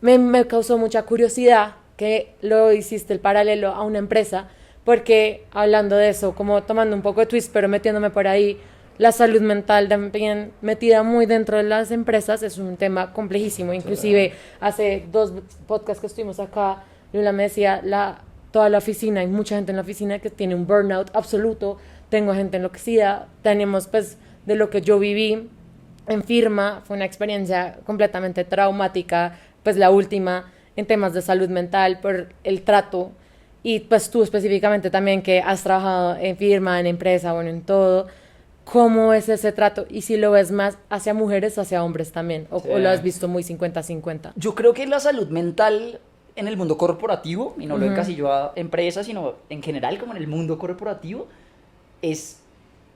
Sí. Me causó mucha curiosidad que lo hiciste el paralelo a una empresa, porque hablando de eso, como tomando un poco de twist, pero metiéndome por ahí, la salud mental también metida muy dentro de las empresas es un tema complejísimo. Inclusive hace 2 podcasts que estuvimos acá, Lula me decía, toda la oficina, hay mucha gente en la oficina que tiene un burnout absoluto, tengo gente enloquecida, tenemos pues de lo que yo viví en firma, fue una experiencia completamente traumática, pues la última en temas de salud mental por el trato, y pues tú específicamente también que has trabajado en firma, en empresa, bueno, en todo, ¿cómo es ese trato? Y si lo ves más hacia mujeres, hacia hombres también, o lo has visto muy 50-50. Yo creo que la salud mental en el mundo corporativo, y no lo encasillo a empresas, sino en general como en el mundo corporativo, es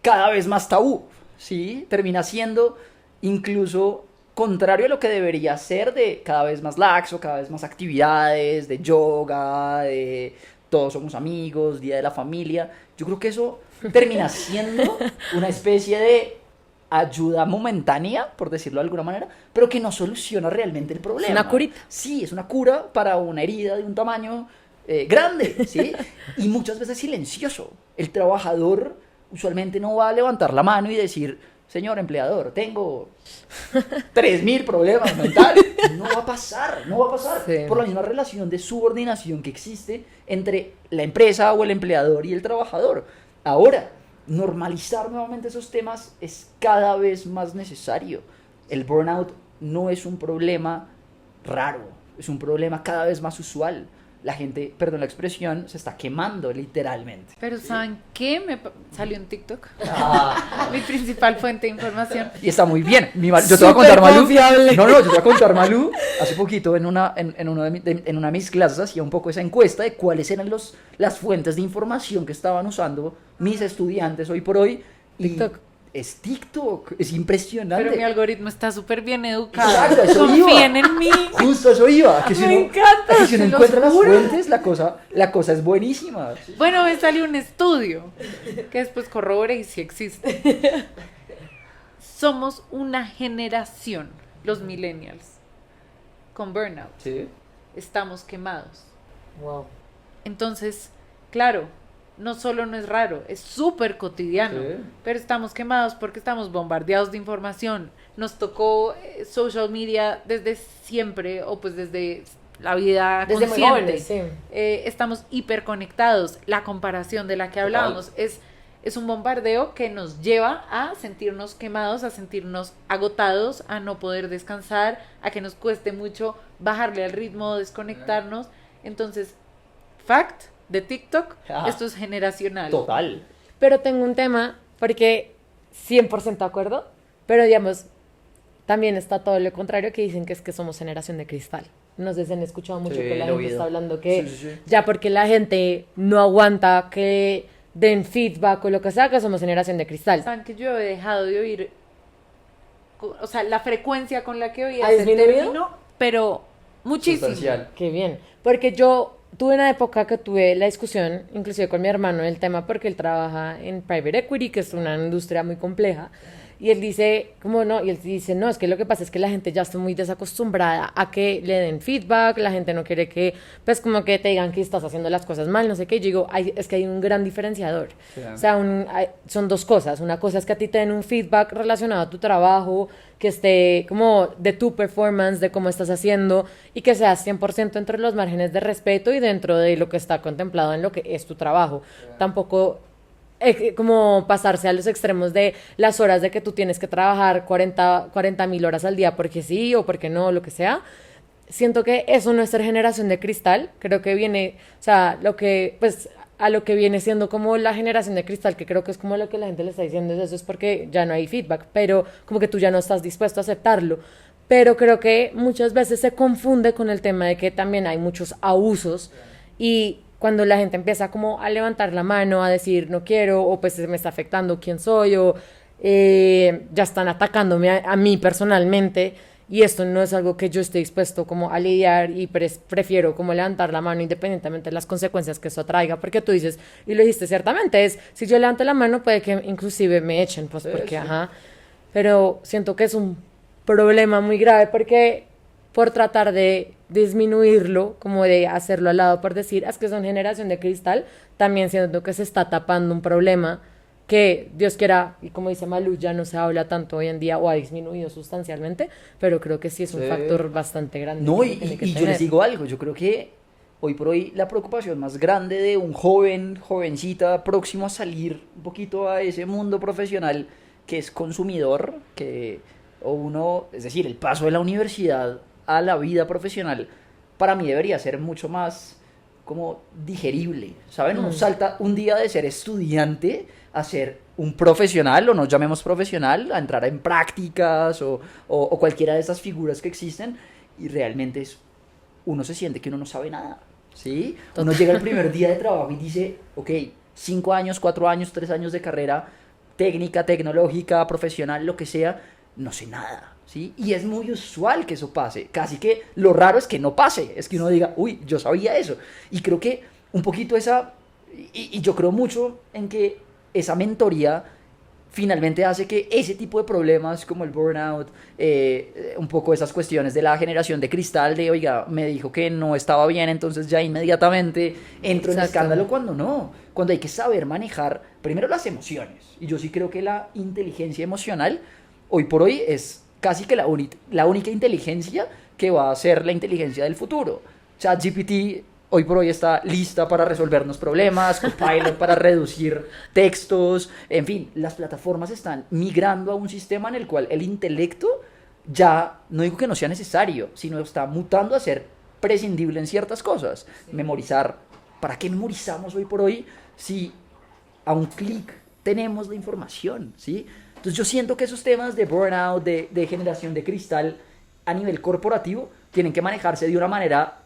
cada vez más tabú, ¿sí? Termina siendo incluso contrario a lo que debería ser, de cada vez más laxo, cada vez más actividades, de yoga, de todos somos amigos, día de la familia. Yo creo que eso termina siendo una especie de ayuda momentánea, por decirlo de alguna manera, pero que no soluciona realmente el problema. Es una curita. Sí, es una cura para una herida de un tamaño grande, ¿sí? Y muchas veces silencioso. El trabajador usualmente no va a levantar la mano y decir, señor empleador, tengo 3.000 problemas mentales. No va a pasar, no va a pasar. Sí. Por la misma relación de subordinación que existe entre la empresa o el empleador y el trabajador. Ahora, normalizar nuevamente esos temas es cada vez más necesario. El burnout no es un problema raro, es un problema cada vez más usual. La gente, perdón la expresión, se está quemando literalmente. Pero ¿saben qué? Salió en TikTok. Ah. Mi principal fuente de información. Y está muy bien. Yo te voy a contar, Malú. Confiable. No, yo te voy a contar, Malú. Hace poquito en una de mis clases hacía un poco esa encuesta de cuáles eran las fuentes de información que estaban usando mis estudiantes hoy por hoy. Y TikTok. es TikTok. Es impresionante. Pero mi algoritmo está súper bien educado. Exacto, eso Confíen iba. en mí. Justo eso iba. Que si Me uno, encanta, que si uno se los encuentra las juro. fuentes, la cosa es buenísima. Bueno, me salió un estudio que después corroboré y sí existe. Somos una generación, los millennials, con burnout. Sí. Estamos quemados. Wow. Entonces, claro, no solo no es raro, es súper cotidiano, Sí. pero estamos quemados porque estamos bombardeados de información. Nos tocó social media desde siempre, o pues desde la vida Desde muy consciente. jóvenes, sí. Estamos hiperconectados. La comparación de la que hablábamos es un bombardeo que nos lleva a sentirnos quemados, a sentirnos agotados, a no poder descansar, a que nos cueste mucho bajarle al ritmo, desconectarnos. Entonces, fact de TikTok, Ajá. esto es generacional. Total. Pero tengo un tema, porque 100% de acuerdo, pero digamos, también está todo lo contrario, que dicen que es que somos generación de cristal. No sé si han escuchado mucho Sí, que la lo he gente oído. está hablando que Sí. ya porque la gente no aguanta que den feedback o lo que sea, que somos generación de cristal. Saben que yo he dejado de oír, o sea, la frecuencia con la que oía ¿Ha ese disminuido? término, pero muchísimo. Sustancial. Qué bien, porque yo tuve una época que tuve la discusión, inclusive con mi hermano, del tema, porque él trabaja en private equity, que es una industria muy compleja, y él dice, ¿cómo no? Y él dice, no, es que lo que pasa es que la gente ya está muy desacostumbrada a que le den feedback, la gente no quiere que, pues como que te digan que estás haciendo las cosas mal, no sé qué, y yo digo, es que hay un gran diferenciador, Sí. o sea, son dos cosas, una cosa es que a ti te den un feedback relacionado a tu trabajo, que esté como de tu performance, de cómo estás haciendo, y que seas 100% entre los márgenes de respeto y dentro de lo que está contemplado en lo que es tu trabajo. Tampoco como pasarse a los extremos de las horas de que tú tienes que trabajar 40.000 horas al día porque sí o porque no, lo que sea. Siento que eso no es ser generación de cristal, creo que viene, o sea, pues a lo que viene siendo como la generación de cristal, que creo que es como lo que la gente le está diciendo, eso es porque ya no hay feedback, pero como que tú ya no estás dispuesto a aceptarlo. Pero creo que muchas veces se confunde con el tema de que también hay muchos abusos, y cuando la gente empieza como a levantar la mano, a decir no quiero, o pues me está afectando quién soy, o ya están atacándome a mí personalmente, y esto no es algo que yo esté dispuesto como a lidiar, y prefiero como levantar la mano independientemente de las consecuencias que eso traiga, porque tú dices, y lo dijiste ciertamente, si yo levanto la mano puede que inclusive me echen, pues porque, Sí. ajá, pero siento que es un problema muy grave, porque por tratar de disminuirlo, como de hacerlo al lado por decir, es que son generación de cristal, también siento que se está tapando un problema que Dios quiera, y como dice Malú, ya no se habla tanto hoy en día o ha disminuido sustancialmente, pero creo que sí es un factor bastante grande. No, y yo les digo algo, yo creo que hoy por hoy la preocupación más grande de un joven, jovencita próximo a salir un poquito a ese mundo profesional que es consumidor, es decir, el paso de la universidad a la vida profesional, para mí debería ser mucho más como digerible, ¿saben? Uno salta un día de ser estudiante a ser un profesional, o nos llamemos profesional, a entrar en prácticas o cualquiera de esas figuras que existen, y realmente uno se siente que uno no sabe nada, ¿sí? Uno llega el primer día de trabajo y dice, ok, 5 años, 4 años, 3 años de carrera técnica, tecnológica, profesional, lo que sea, no sé nada, ¿sí? Y es muy usual que eso pase, casi que lo raro es que no pase, es que uno diga, uy, yo sabía eso, y creo que un poquito y yo creo mucho en que esa mentoría finalmente hace que ese tipo de problemas como el burnout, un poco esas cuestiones de la generación de cristal, de oiga, me dijo que no estaba bien, entonces ya inmediatamente entro en escándalo, cuando hay que saber manejar primero las emociones, y yo sí creo que la inteligencia emocional hoy por hoy es casi que la única inteligencia que va a ser la inteligencia del futuro. ChatGPT hoy por hoy está lista para resolvernos problemas, Copilot para reducir textos, en fin, las plataformas están migrando a un sistema en el cual el intelecto ya, no digo que no sea necesario, sino está mutando a ser prescindible en ciertas cosas. Sí. Memorizar, ¿para qué memorizamos hoy por hoy si a un clic tenemos la información, ¿sí? Entonces yo siento que esos temas de burnout, de generación de cristal a nivel corporativo, tienen que manejarse de una manera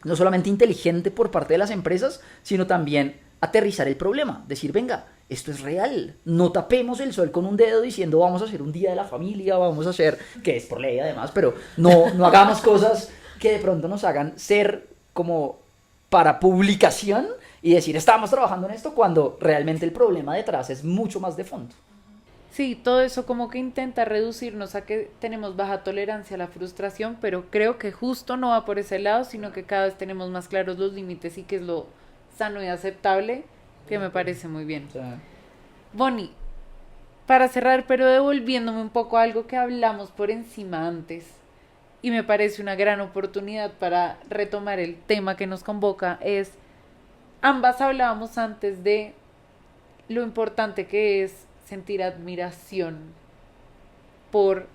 no solamente inteligente por parte de las empresas, sino también aterrizar el problema, decir, venga, esto es real, no tapemos el sol con un dedo diciendo vamos a hacer un día de la familia, vamos a hacer, que es por ley además, pero no hagamos cosas que de pronto nos hagan ser como para publicación y decir estamos trabajando en esto cuando realmente el problema detrás es mucho más de fondo. Sí, todo eso como que intenta reducirnos a que tenemos baja tolerancia a la frustración, pero creo que justo no va por ese lado, sino que cada vez tenemos más claros los límites y qué es lo sano y aceptable, que me parece muy bien. Sí. Bonnie, para cerrar, pero devolviéndome un poco a algo que hablamos por encima antes, y me parece una gran oportunidad para retomar el tema que nos convoca, es, ambas hablábamos antes de lo importante que es sentir admiración por,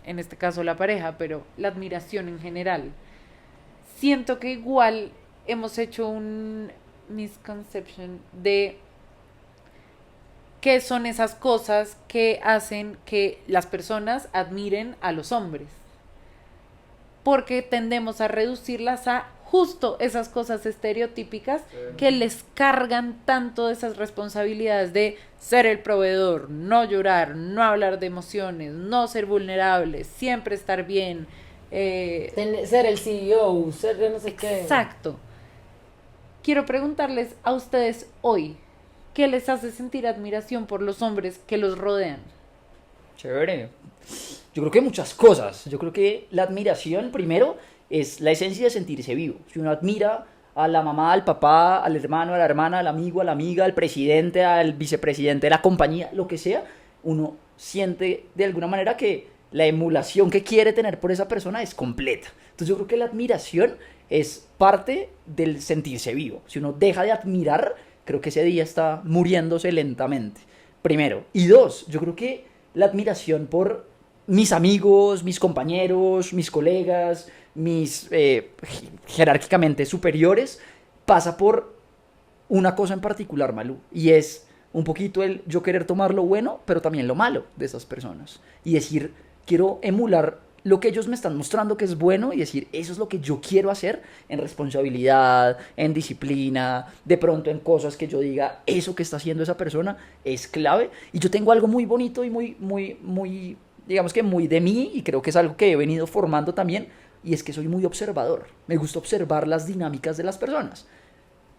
en este caso la pareja, pero la admiración en general. Siento que igual hemos hecho un misconception de qué son esas cosas que hacen que las personas admiren a los hombres, porque tendemos a reducirlas a justo esas cosas estereotípicas que les cargan tanto de esas responsabilidades de ser el proveedor, no llorar, no hablar de emociones, no ser vulnerables, siempre estar bien. Ser el CEO, ser de no sé qué. Exacto. Quiero preguntarles a ustedes hoy, ¿qué les hace sentir admiración por los hombres que los rodean? Chévere. Yo creo que muchas cosas. Yo creo que la admiración, primero, es la esencia de sentirse vivo. Si uno admira a la mamá, al papá, al hermano, a la hermana, al amigo, a la amiga, al presidente, al vicepresidente de la compañía, lo que sea, uno siente de alguna manera que la emulación que quiere tener por esa persona es completa. Entonces yo creo que la admiración es parte del sentirse vivo. Si uno deja de admirar, creo que ese día está muriéndose lentamente. Primero. Y dos, yo creo que la admiración por mis amigos, mis compañeros, mis colegas, mis jerárquicamente superiores, pasa por una cosa en particular, Malú, y es un poquito el yo querer tomar lo bueno, pero también lo malo de esas personas, y decir, quiero emular lo que ellos me están mostrando que es bueno, y decir, eso es lo que yo quiero hacer en responsabilidad, en disciplina, de pronto en cosas que yo diga, eso que está haciendo esa persona es clave, y yo tengo algo muy bonito y muy digamos que muy de mí, y creo que es algo que he venido formando también, y es que soy muy observador. Me gusta observar las dinámicas de las personas.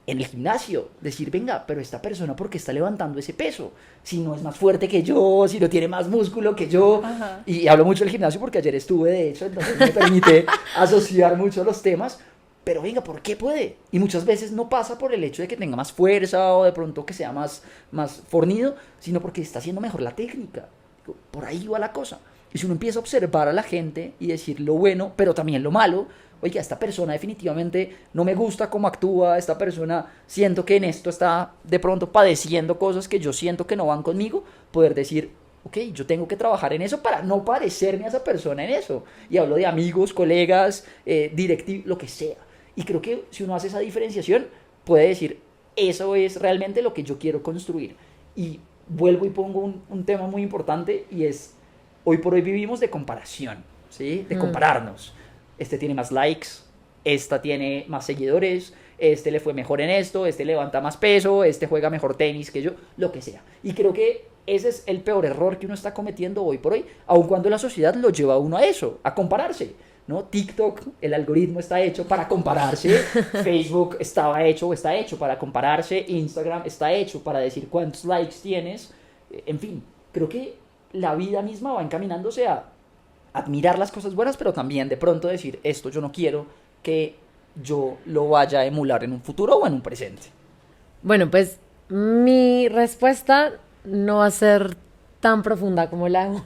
en el gimnasio, decir, venga, pero esta persona, ¿por qué está levantando ese peso? Si no es más fuerte que yo, si no tiene más músculo que yo. Ajá. Y hablo mucho del gimnasio porque ayer estuve, de hecho, entonces me permite asociar mucho los temas. Pero venga, ¿por qué puede? Y muchas veces no pasa por el hecho de que tenga más fuerza o de pronto que sea más fornido, sino porque está haciendo mejor la técnica. Por ahí va la cosa. Y si uno empieza a observar a la gente y decir lo bueno, pero también lo malo, oiga, esta persona definitivamente no me gusta cómo actúa, esta persona siento que en esto está de pronto padeciendo cosas que yo siento que no van conmigo, poder decir, ok, yo tengo que trabajar en eso para no parecerme a esa persona en eso. Y hablo de amigos, colegas, directivos, lo que sea. Y creo que si uno hace esa diferenciación, puede decir, eso es realmente lo que yo quiero construir. Y vuelvo y pongo un tema muy importante y es, hoy por hoy vivimos de comparación, ¿sí? De compararnos. Este tiene más likes, esta tiene más seguidores, este le fue mejor en esto, este levanta más peso, este juega mejor tenis que yo, lo que sea. Y creo que ese es el peor error que uno está cometiendo hoy por hoy, aun cuando la sociedad lo lleva a uno a eso, a compararse, ¿no? TikTok, el algoritmo está hecho para compararse, Facebook está hecho para compararse, Instagram está hecho para decir cuántos likes tienes, en fin, creo que la vida misma va encaminándose a admirar las cosas buenas, pero también de pronto decir, esto yo no quiero que yo lo vaya a emular en un futuro o en un presente. Bueno, pues mi respuesta no va a ser tan profunda como la de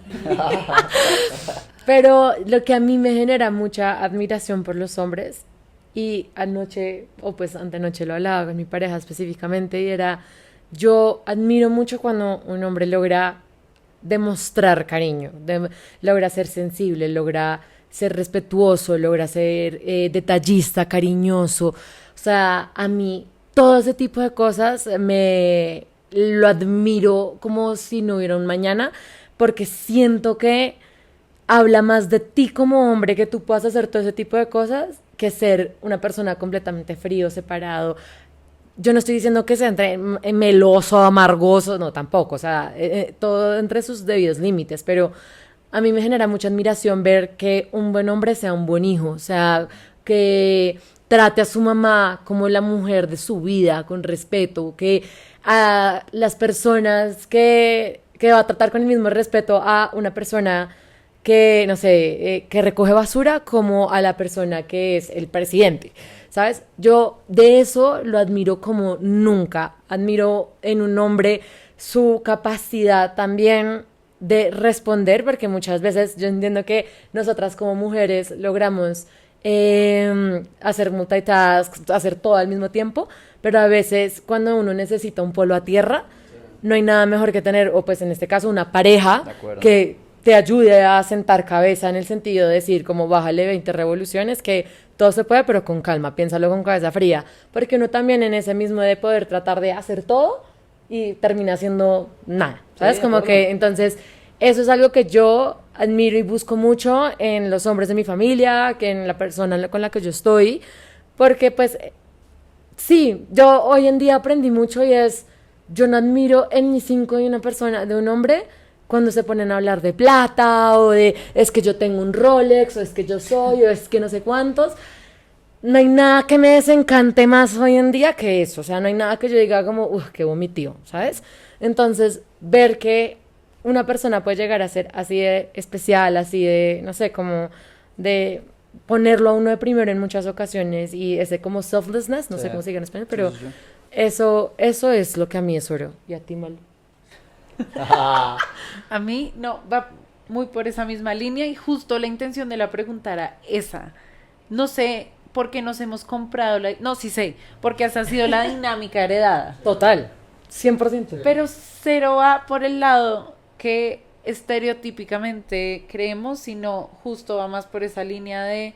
pero lo que a mí me genera mucha admiración por los hombres, y anoche, o pues antenoche lo hablaba con mi pareja específicamente, y era, yo admiro mucho cuando un hombre logra demostrar cariño, logra ser sensible, logra ser respetuoso, logra ser detallista, cariñoso. O sea, a mí todo ese tipo de cosas me lo admiro como si no hubiera un mañana, porque siento que habla más de ti como hombre que tú puedas hacer todo ese tipo de cosas que ser una persona completamente frío, separado. Yo no estoy diciendo que sea entre meloso, amargoso, no, tampoco, o sea, todo entre sus debidos límites, pero a mí me genera mucha admiración ver que un buen hombre sea un buen hijo, o sea, que trate a su mamá como la mujer de su vida, con respeto, que a las personas que va a tratar con el mismo respeto a una persona que, no sé, que recoge basura como a la persona que es el presidente, ¿sabes? Yo de eso lo admiro como nunca. Admiro en un hombre su capacidad también de responder, porque muchas veces yo entiendo que nosotras como mujeres logramos hacer multitask, hacer todo al mismo tiempo, pero a veces cuando uno necesita un polo a tierra, no hay nada mejor que tener, o pues en este caso una pareja que te ayude a sentar cabeza, en el sentido de decir como bájale 20 revoluciones, que todo se puede, pero con calma, piénsalo con cabeza fría, porque uno también en ese mismo de poder tratar de hacer todo y termina haciendo nada, ¿sabes? Sí, como que entonces eso es algo que yo admiro y busco mucho en los hombres de mi familia, que en la persona con la que yo estoy, porque pues sí, yo hoy en día aprendí mucho y es, yo no admiro en ni 5 de una persona, de un hombre, cuando se ponen a hablar de plata o de es que yo tengo un Rolex o es que yo soy o es que no sé cuántos. No hay nada que me desencante más hoy en día que eso, o sea, no hay nada que yo diga como, qué vomitivo, ¿sabes? Entonces, ver que una persona puede llegar a ser así de especial, así de, no sé, como de ponerlo a uno de primero en muchas ocasiones, y ese como selflessness, no sé cómo se diga en español, pero sí. Eso es lo que a mí es oro. ¿Y a ti, Malu? A mí no, va muy por esa misma línea, y justo la intención de la pregunta era esa. No sé por qué nos hemos comprado no, sí sé, porque esa ha sido la dinámica heredada. Total, 100%. Pero cero va por el lado que estereotípicamente creemos, sino justo va más por esa línea de,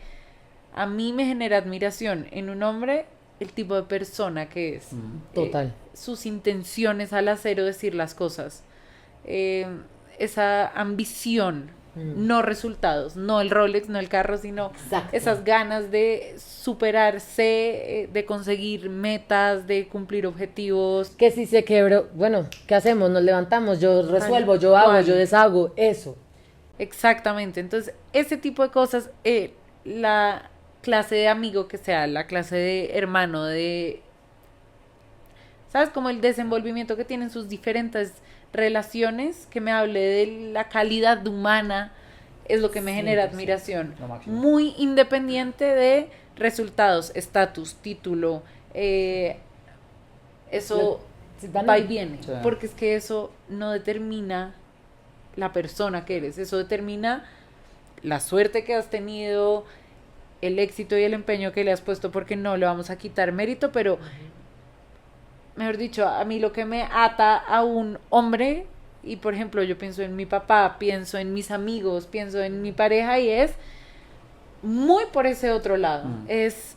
a mí me genera admiración en un hombre el tipo de persona que es. Total. Sus intenciones al hacer o decir las cosas. Esa ambición, no resultados, no el Rolex, no el carro, sino esas ganas de superarse, de conseguir metas, de cumplir objetivos. Que si se quebró, bueno, ¿qué hacemos? Nos levantamos, yo resuelvo, yo hago, yo deshago, eso. Exactamente, entonces ese tipo de cosas, la clase de amigo que sea, la clase de hermano, de ¿sabes? Como el desenvolvimiento que tienen sus diferentes relaciones, que me hable de la calidad humana, es lo que me genera admiración. Muy independiente de resultados, estatus, título, eso va y viene. Sí. Porque es que eso no determina la persona que eres, eso determina la suerte que has tenido, el éxito y el empeño que le has puesto, porque no le vamos a quitar mérito, pero mejor dicho, a mí lo que me ata a un hombre, y por ejemplo yo pienso en mi papá, pienso en mis amigos, pienso en mi pareja, y es muy por ese otro lado, es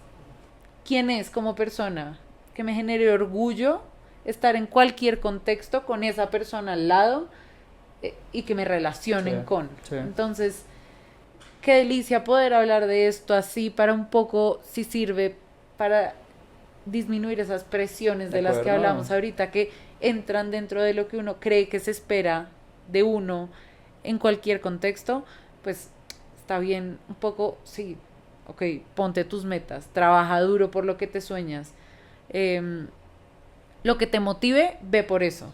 quién es como persona, que me genere orgullo estar en cualquier contexto con esa persona al lado, y que me relacionen con. Entonces, qué delicia poder hablar de esto así, para un poco, si sirve para disminuir esas presiones de las que hablamos ahorita, que entran dentro de lo que uno cree que se espera de uno en cualquier contexto. Pues está bien un poco, sí, ok, ponte tus metas, trabaja duro por lo que te sueñas, lo que te motive, ve por eso,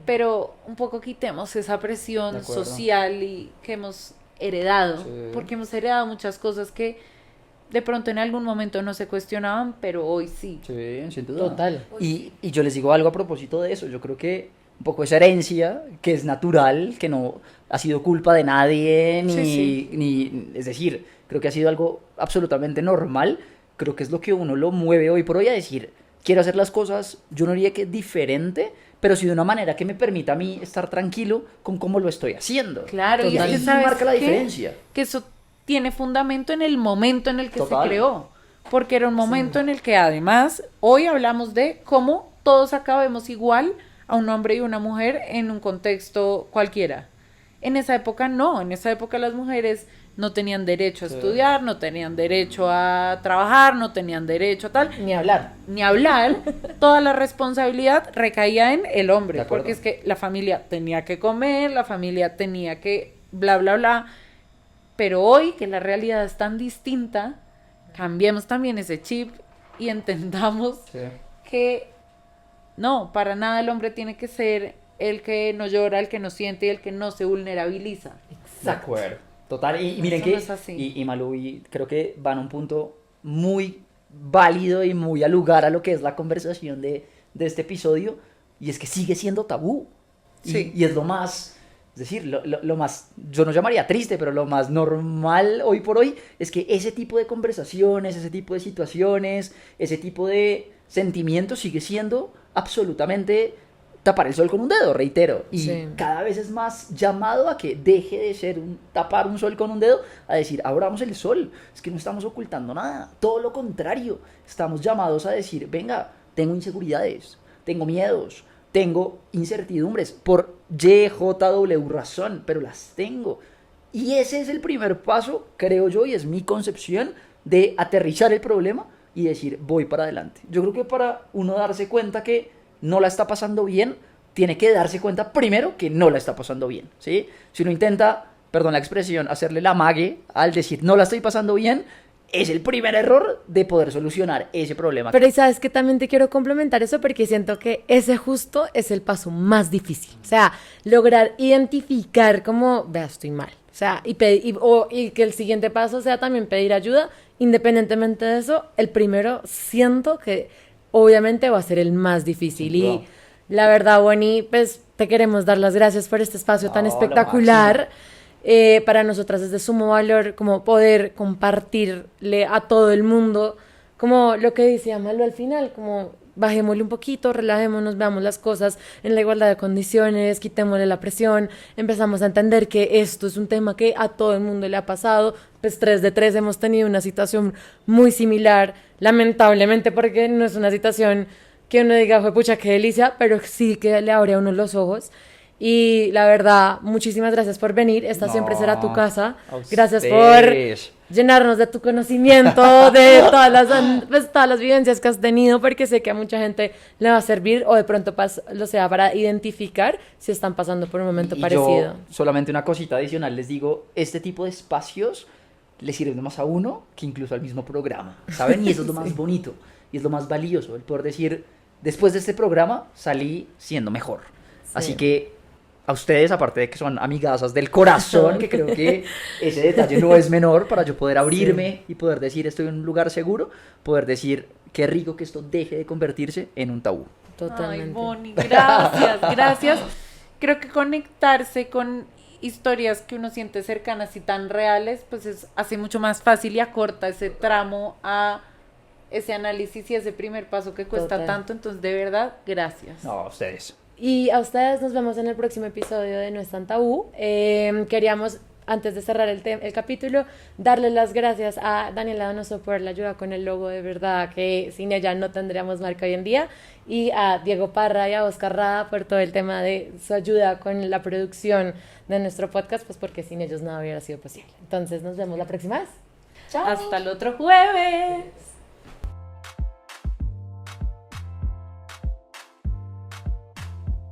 pero un poco quitemos esa presión social y que hemos heredado, porque hemos heredado muchas cosas que de pronto en algún momento no se cuestionaban, pero hoy sí. Sí, sin duda. Total. Y yo les digo algo a propósito de eso. Yo creo que un poco esa herencia, que es natural, que no ha sido culpa de nadie, ni es decir, creo que ha sido algo absolutamente normal. Creo que es lo que uno lo mueve hoy por hoy a decir, quiero hacer las cosas, yo no diría que diferente, pero sí de una manera que me permita a mí estar tranquilo con cómo lo estoy haciendo. Claro, y ahí marca la diferencia. Que eso tiene fundamento en el momento en el que se creó, porque era un momento en el que además hoy hablamos de cómo todos acabemos igual a un hombre y una mujer en un contexto cualquiera. En esa época no, en esa época las mujeres no tenían derecho a estudiar, no tenían derecho a trabajar, no tenían derecho a tal. Ni hablar. Toda la responsabilidad recaía en el hombre, porque es que la familia tenía que comer, la familia tenía que bla, bla, bla. Pero hoy, que la realidad es tan distinta, cambiemos también ese chip y entendamos que no, para nada el hombre tiene que ser el que no llora, el que no siente y el que no se vulnerabiliza. Exacto. De acuerdo. Total, y miren que, y Malú, y creo que van a un punto muy válido y muy al lugar a lo que es la conversación de este episodio, y es que sigue siendo tabú. Y es lo más, es decir, lo más, yo no llamaría triste, pero lo más normal hoy por hoy es que ese tipo de conversaciones, ese tipo de situaciones, ese tipo de sentimientos sigue siendo absolutamente tapar el sol con un dedo, reitero, y cada vez es más llamado a que deje de ser tapar un sol con un dedo, a decir, abramos el sol, es que no estamos ocultando nada, todo lo contrario, estamos llamados a decir, venga, tengo inseguridades, tengo miedos, tengo incertidumbres, por YJW razón, pero las tengo, y ese es el primer paso, creo yo, y es mi concepción de aterrizar el problema y decir, voy para adelante. Yo creo que para uno darse cuenta que no la está pasando bien, tiene que darse cuenta primero que no la está pasando bien, ¿sí? Si uno intenta, perdón la expresión, hacerle la mague al decir no la estoy pasando bien, es el primer error de poder solucionar ese problema. Pero y sabes que también te quiero complementar eso, porque siento que ese justo es el paso más difícil. O sea, lograr identificar como, vea, estoy mal. O sea, y que el siguiente paso sea también pedir ayuda. Independientemente de eso, el primero siento que obviamente va a ser el más difícil. Y la verdad, Bonnie, pues te queremos dar las gracias por este espacio tan espectacular. Para nosotras es de sumo valor como poder compartirle a todo el mundo, como lo que decía Malu al final, como bajémosle un poquito, relajémonos, veamos las cosas en la igualdad de condiciones, quitémosle la presión, empezamos a entender que esto es un tema que a todo el mundo le ha pasado. Pues 3 de 3 hemos tenido una situación muy similar, lamentablemente, porque no es una situación que uno diga, fue pucha, qué delicia, pero sí que le abre a uno los ojos. Y la verdad, muchísimas gracias por venir. Esta siempre será tu casa. Gracias por llenarnos de tu conocimiento, de todas las vivencias que has tenido, porque sé que a mucha gente le va a servir, o de pronto lo sea para identificar si están pasando por un momento parecido. Yo, solamente una cosita adicional, les digo, este tipo de espacios le sirven más a uno que incluso al mismo programa, ¿saben? Y eso es lo más bonito y es lo más valioso, el poder decir, después de este programa salí siendo mejor. Sí. Así que a ustedes, aparte de que son amigazas del corazón, que creo que ese detalle no es menor para yo poder abrirme y poder decir estoy en un lugar seguro, poder decir qué rico que esto deje de convertirse en un tabú. Totalmente. Ay, Bonnie, gracias, gracias. Creo que conectarse con historias que uno siente cercanas y tan reales, pues hace mucho más fácil y acorta ese tramo a ese análisis y ese primer paso que cuesta Total. tanto. Entonces, de verdad, gracias. No, a ustedes. Y a ustedes nos vemos en el próximo episodio de No es tan tabú. Queríamos, antes de cerrar el capítulo, darle las gracias a Daniela Donoso por la ayuda con el logo, de verdad que sin ella no tendríamos marca hoy en día, y a Diego Parra y a Oscar Rada por todo el tema de su ayuda con la producción de nuestro podcast, pues porque sin ellos nada hubiera sido posible. Entonces nos vemos la próxima vez. Chao. Hasta el otro jueves.